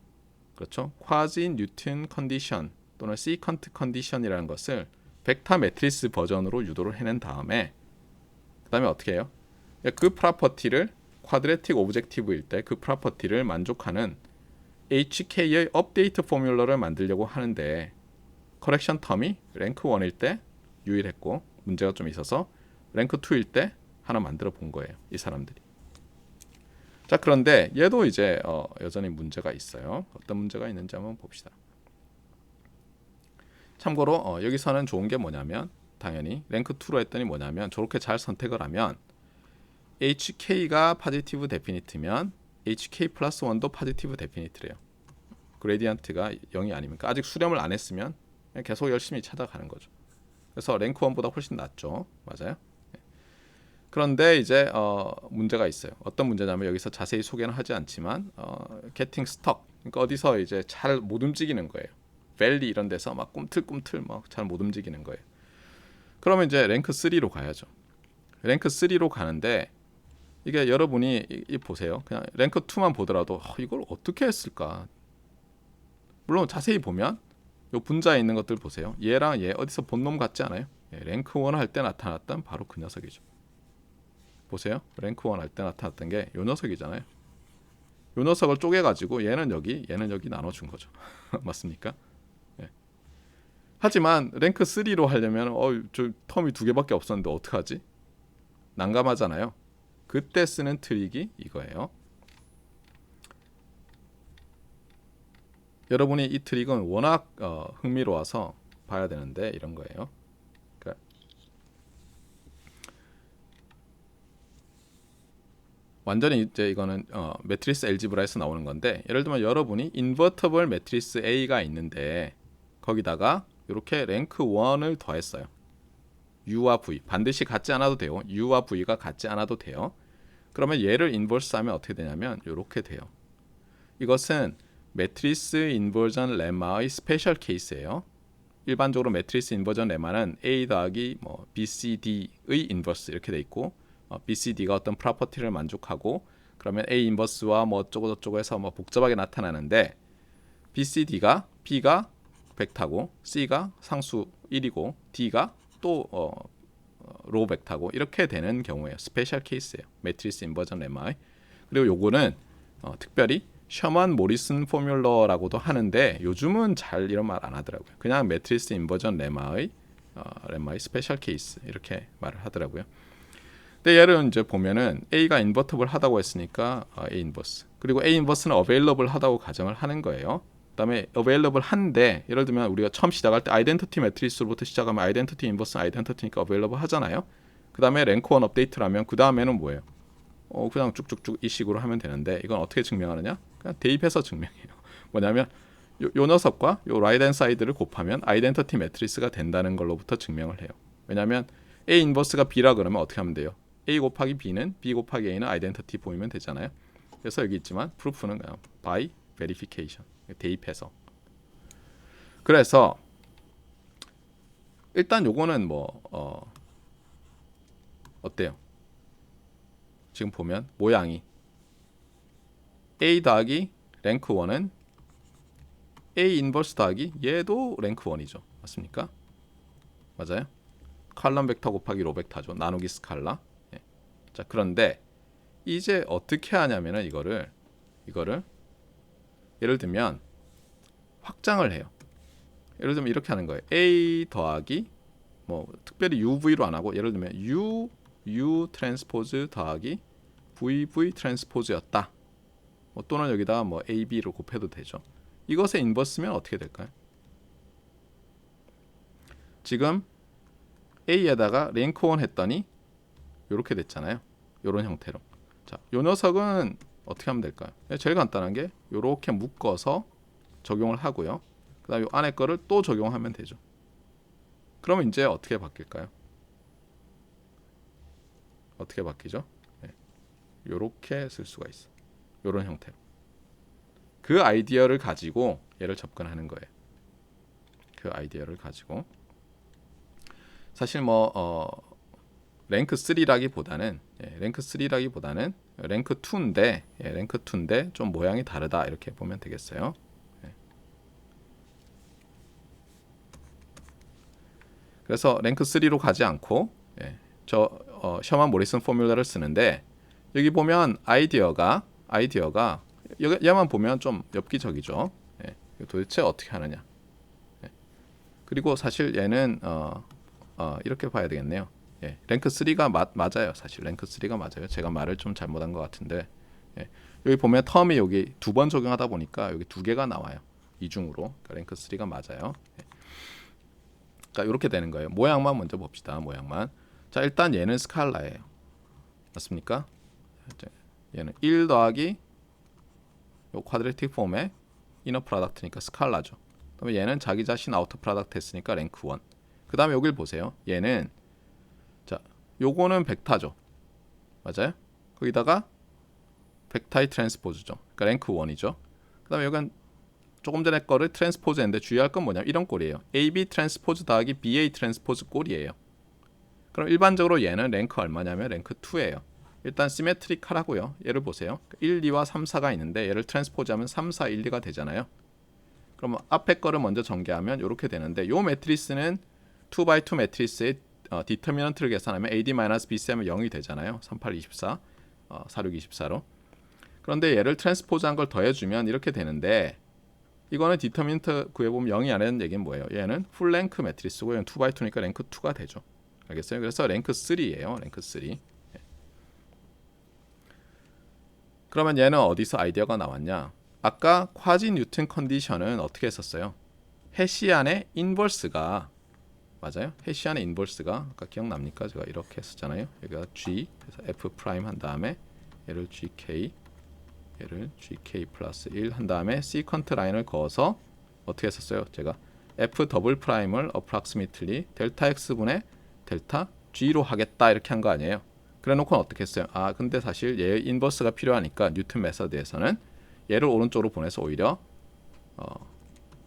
그렇죠? 쿼지 뉴턴 컨디션 또는 시컨트 컨디션이라는 것을 벡터 매트리스 버전으로 유도를 해낸 다음에 그다음에 어떻게 해요? 그 프로퍼티를 쿼드레틱 오브젝티브일 때 그 프로퍼티를 만족하는 HK의 업데이트 포뮬러를 만들려고 하는데 커렉션 텀이 랭크 1일 때 유일했고 문제가 좀 있어서 랭크 2일 때 하나 만들어 본 거예요. 이 사람들이. 자, 그런데 얘도 이제 여전히 문제가 있어요. 어떤 문제가 있는지 한번 봅시다. 참고로 여기서는 좋은 게 뭐냐면 당연히 랭크 2로 했더니 뭐냐면 저렇게 잘 선택을 하면 HK가 파지티브 데피니트면 HK 플러스 1도 파지티브 데피니트래요. 그레디언트가 0이 아니면 아직 수렴을 안 했으면 계속 열심히 찾아가는 거죠. 그래서 랭크 1보다 훨씬 낫죠. 맞아요. 그런데 이제 문제가 있어요. 어떤 문제냐면 여기서 자세히 소개는 하지 않지만 getting stuck. 그러니까 어디서 이제 잘 못 움직이는 거예요. 밸리 이런 데서 막 꿈틀꿈틀 막 잘 못 움직이는 거예요. 그러면 이제 랭크 3로 가야죠. 랭크 3로 가는데 이게 여러분이 보세요. 그냥 랭크 2만 보더라도 이걸 어떻게 했을까? 물론 자세히 보면 요 분자에 있는 것들 보세요. 얘랑 얘 어디서 본 놈 같지 않아요? 랭크 1 할 때 나타났던 바로 그 녀석이죠. 보세요. 랭크 1 할 때 나타났던 게 요 녀석이잖아요. 요 녀석을 쪼개가지고 얘는 여기 나눠준 거죠. 맞습니까? 예. 하지만 랭크 3로 하려면 저 텀이 2개밖에 없었는데 어떡하지? 난감하잖아요. 그때 쓰는 트릭이 이거예요. 여러분이 이 트릭은 워낙 흥미로워서 봐야 되는데 이런 거예요. 그러니까 완전히 이제 이거는 매트리스 엘지브라에서 나오는 건데 예를 들면 여러분이 인버터블 매트리스 A가 있는데 거기다가 이렇게 랭크 1을 더했어요. U와 V 반드시 같지 않아도 돼요. U와 V가 같지 않아도 돼요. 그러면 얘를 인버스하면 어떻게 되냐면 이렇게 돼요. 이것은 매트리스 인버전 레마의 스페셜 케이스예요. 일반적으로 매트리스 인버전 레마는 A 더하기 뭐 BCD의 인버스 이렇게 돼 있고 BCD가 어떤 프로퍼티를 만족하고 그러면 A 인버스와 뭐 어쩌고 저쩌고 해서 뭐 복잡하게 나타나는데 BCD가 B가 벡터고 C가 상수 1이고 D가 또 로우 벡터고 이렇게 되는 경우에요. 스페셜 케이스예요. 매트리스 인버전 레마의. 그리고 요거는 특별히 셔먼 모리슨 포뮬러라고도 하는데 요즘은 잘 이런 말 안 하더라고요. 그냥 매트리스 인버전 레마의 스페셜 케이스 이렇게 말을 하더라고요. 근데 얘를 이제 보면은 A가 인버터블 하다고 했으니까 A 인버스. 그리고 A 인버스는 available 하다고 가정을 하는 거예요. 그다음에 available 한데 예를 들면 우리가 처음 시작할 때 아이덴티티 매트리스로부터 시작하면 아이덴티티 인버스는 아이덴티티니까 available 하잖아요. 그다음에 랭크 1 업데이트라면 그다음에는 뭐예요? 그냥 쭉쭉쭉 이 식으로 하면 되는데 이건 어떻게 증명하느냐? 그냥 대입해서 증명해요. 뭐냐면 요 녀석과 요 라이트 핸드 사이드를 곱하면 아이덴티티 매트리스가 된다는 걸로부터 증명을 해요. 왜냐하면 A 인버스가 B라 그러면 어떻게 하면 돼요? A 곱하기 B는 B 곱하기 A는 아이덴티티 보이면 되잖아요. 그래서 여기 있지만 프루프는 그냥 by verification 대입해서. 그래서 일단 요거는 뭐 어때요? 지금 보면 모양이 A 더하기 랭크 1은 A 인버스 더하기 얘도 랭크 1이죠. 맞습니까? 맞아요? 칼럼 벡터 곱하기 로 벡터죠. 나누기 스칼라. 예. 자, 그런데 이제 어떻게 하냐면은 이거를 예를 들면 확장을 해요. 예를 들면 이렇게 하는 거예요. A 더하기 뭐 특별히 UV로 안 하고 예를 들면 U 트랜스포즈 더하기 VV 트랜스포즈였다. 뭐 또는 여기다가 뭐 AB로 곱해도 되죠. 이것의 인버스면 어떻게 될까요? 지금 A에다가 랭크 1 했더니 이렇게 됐잖아요. 이런 형태로. 자, 요 녀석은 어떻게 하면 될까요? 제일 간단한 게 이렇게 묶어서 적용을 하고요. 그다음에 요 안에 거를 또 적용하면 되죠. 그러면 이제 어떻게 바뀔까요? 어떻게 바뀌죠? 이렇게 쓸 수가 있어. 이런 형태로. 그 아이디어를 가지고 얘를 접근하는 거예요. 그 아이디어를 가지고 사실 랭크 3라기보다는 랭크 2인데 랭크 2인데 좀 모양이 다르다 이렇게 보면 되겠어요. 그래서 랭크 3로 가지 않고 셔먼 모리슨 포뮬러를 쓰는데 여기 보면 아이디어가 얘만 보면 좀 엽기적이죠. 도대체 어떻게 하느냐. 그리고 사실 얘는 이렇게 봐야 되겠네요. 랭크 3가 맞아요. 사실 랭크 3가 맞아요. 제가 말을 좀 잘못한 것 같은데 여기 보면 텀이 여기 2번 적용하다 보니까 여기 2개가 나와요. 이중으로. 그러니까 랭크 3가 맞아요. 그러니까 이렇게 되는 거예요. 모양만 먼저 봅시다. 모양만. 자, 일단 얘는 스칼라예요. 맞습니까? 얘는 1 더하기 요 쿼드레틱 폼의 이너 프로덕트니까 스칼라죠. 그다음에 얘는 자기 자신 아우터 프로덕트 했으니까 랭크 1. 그다음에 여길 보세요. 얘는 자, 요거는 벡터죠. 맞아요? 거기다가 벡터의 트랜스포즈죠. 그러니까 랭크 1이죠. 그다음에 여기는 조금 전에 거를 트랜스포즈 했는데 주의할 건 뭐냐면 이런 꼴이에요. AB 트랜스포즈 더하기 BA 트랜스포즈 꼴이에요. 그럼 일반적으로 얘는 랭크 얼마냐면 랭크 2예요. 일단 시메트릭하라고요. 얘를 보세요. 1, 2와 3, 4가 있는데 얘를 트랜스포즈하면 3, 4, 1, 2가 되잖아요. 그러면 앞에 거를 먼저 전개하면 이렇게 되는데 요 매트리스는 2x2 매트리스의 디터미넌트를 계산하면 AD-BC 하면 0이 되잖아요. 3, 8, 24, 4, 6, 24로. 그런데 얘를 트랜스포즈한 걸 더해주면 이렇게 되는데 이거는 디터미넌트 구해보면 0이 아니라는 얘기는 뭐예요? 얘는 풀랭크 매트리스고 얘는 2x2니까 랭크 2가 되죠. 알겠어요? 그래서 랭크 3예요. 랭크 3. 그러면 얘는 어디서 아이디어가 나왔냐? 아까 쿼지 뉴튼 컨디션은 어떻게 했었어요? 헤시안의 인버스가 맞아요? 헤시안의 인버스가 아까 기억납니까? 제가 이렇게 했었잖아요. 여기가 G 그래서 F 프라임 한 다음에 얘를 GK 얘를 GK 플러스 1 한 다음에 시퀀트 라인을 그어서 어떻게 했었어요? 제가 F 더블 프라임을 approximately 델타 X분의 델타 G로 하겠다 이렇게 한 거 아니에요? 그래 놓고 어떻게 했어요? 근데 사실 얘 인버스가 필요하니까 뉴튼 메서드에서는 얘를 오른쪽으로 보내서 오히려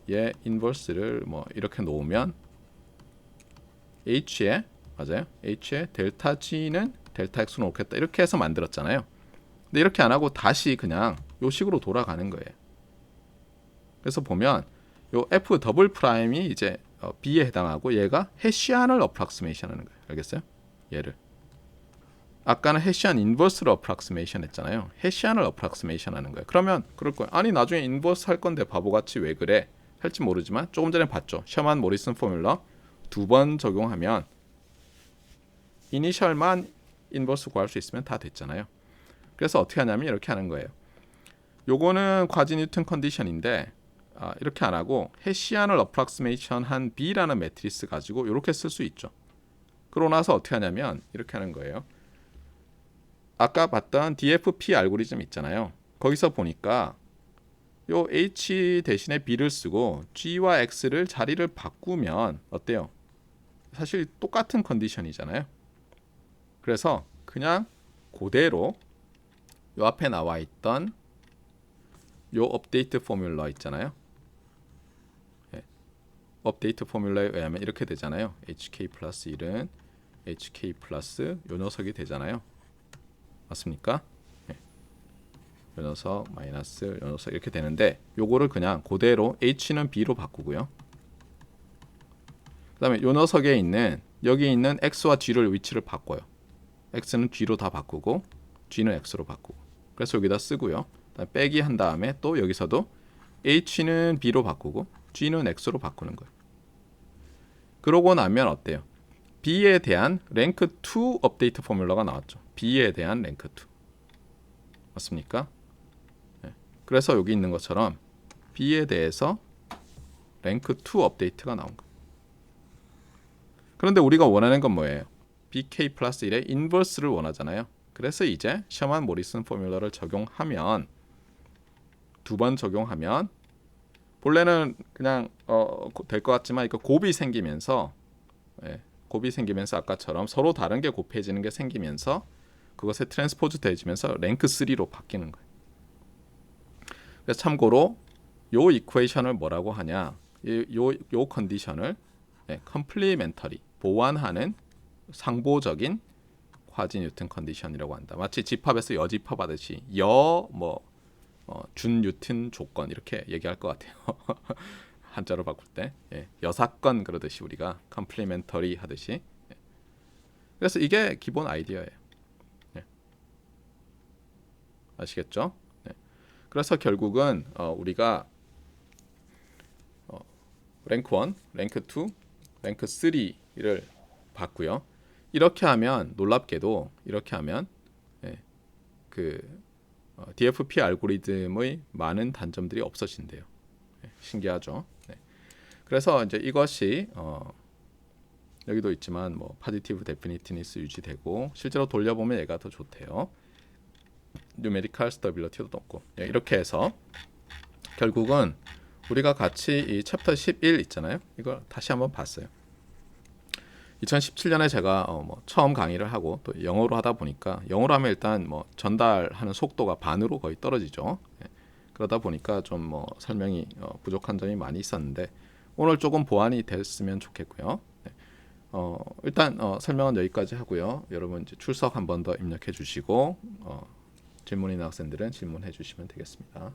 얘 인버스를 이렇게 놓으면 H에 맞아요? H에 델타 G는 델타 X로 놓겠다 이렇게 해서 만들었잖아요. 근데 이렇게 안 하고 다시 그냥 요 식으로 돌아가는 거예요. 그래서 보면 요 F 더블 프라임이 이제 B에 해당하고 얘가 헤시안을 어프락시메이션 하는 거예요. 알겠어요? 얘를 아까는 헤시안 인버스를 어프락시메이션 했잖아요. 헤시안을 어프락시메이션 하는 거예요. 그러면 그럴 거예요. 아니 나중에 인버스 할 건데 바보같이 왜 그래? 할지 모르지만 조금 전에 봤죠. 셔먼 모리슨 포뮬러 2번 적용하면 이니셜만 인버스 구할 수 있으면 다 됐잖아요. 그래서 어떻게 하냐면 이렇게 하는 거예요. 요거는 쿼지 뉴튼 컨디션인데 이렇게 안 하고 헤시안을 어프락시메이션 한 B라는 매트리스 가지고 이렇게 쓸 수 있죠. 그러고 나서 어떻게 하냐면 이렇게 하는 거예요. 아까 봤던 DFP 알고리즘 있잖아요. 거기서 보니까 요 H 대신에 B를 쓰고 G와 X를 자리를 바꾸면 어때요? 사실 똑같은 컨디션이잖아요. 그래서 그냥 그대로 요 앞에 나와 있던 요 업데이트 포뮬러 있잖아요. 업데이트 포뮬러에 의하면 이렇게 되잖아요. HK 플러스 1은 HK 플러스 요 녀석이 되잖아요. 맞습니까? 요 녀석 마이너스 요 녀석 이렇게 되는데 요거를 그냥 그대로 H는 B로 바꾸고요. 그 다음에 요 녀석에 있는 여기 있는 X와 G를 위치를 바꿔요. X는 G로 다 바꾸고 G는 X로 바꾸고 그래서 여기다 쓰고요. 그다음에 빼기 한 다음에 또 여기서도 H는 B로 바꾸고 G는 X로 바꾸는 거예요. 그러고 나면 어때요? B에 대한 랭크 2 업데이트 포뮬러가 나왔죠. B에 대한 랭크 2 맞습니까? 그래서 여기 있는 것처럼 B에 대해서 랭크 2 업데이트가 나온 거예요. 그런데 우리가 원하는 건 뭐예요? BK 플러스 1의 인버스를 원하잖아요. 그래서 이제 셔만 모리슨 포뮬러를 적용하면 두 번 적용하면 본래는 그냥 될 것 같지만 이거 곱이 생기면서 곱이 생기면서 아까처럼 서로 다른 게 곱해지는 게 생기면서 그것에 트랜스포즈 돼지면서 랭크 3로 바뀌는 거예요. 그래서 참고로 요 이퀘이션을 뭐라고 하냐? 요 컨디션을 컴플리멘터리 보완하는 상보적인 화지 뉴튼 컨디션이라고 한다. 마치 집합에서 여집합 하듯이 준 뉴튼 조건 이렇게 얘기할 것 같아요. 한자로 바꿀 때 여사건 그러듯이 우리가 컴플리멘터리 하듯이. 그래서 이게 기본 아이디어예요. 아시겠죠? 그래서 결국은 우리가 랭크 1, 랭크 2, 랭크 3를 봤고요. 이렇게 하면 놀랍게도 이렇게 하면 DFP 알고리즘의 많은 단점들이 없어진대요. 신기하죠? 그래서 이제 이것이 여기도 있지만 파지티브 데피니티니스 유지되고 실제로 돌려보면 얘가 더 좋대요. 뉴메리컬 스터빌리티도 높고 이렇게 해서 결국은 우리가 같이 이 챕터 11 있잖아요. 이걸 다시 한번 봤어요. 2017년에 제가 처음 강의를 하고 또 영어로 하다 보니까 영어로 하면 일단 전달하는 속도가 반으로 거의 떨어지죠. 그러다 보니까 좀 설명이 부족한 점이 많이 있었는데 오늘 조금 보완이 됐으면 좋겠고요. 일단 설명은 여기까지 하고요. 여러분 이제 출석 한 번 더 입력해 주시고 질문 있는 학생들은 질문해 주시면 되겠습니다.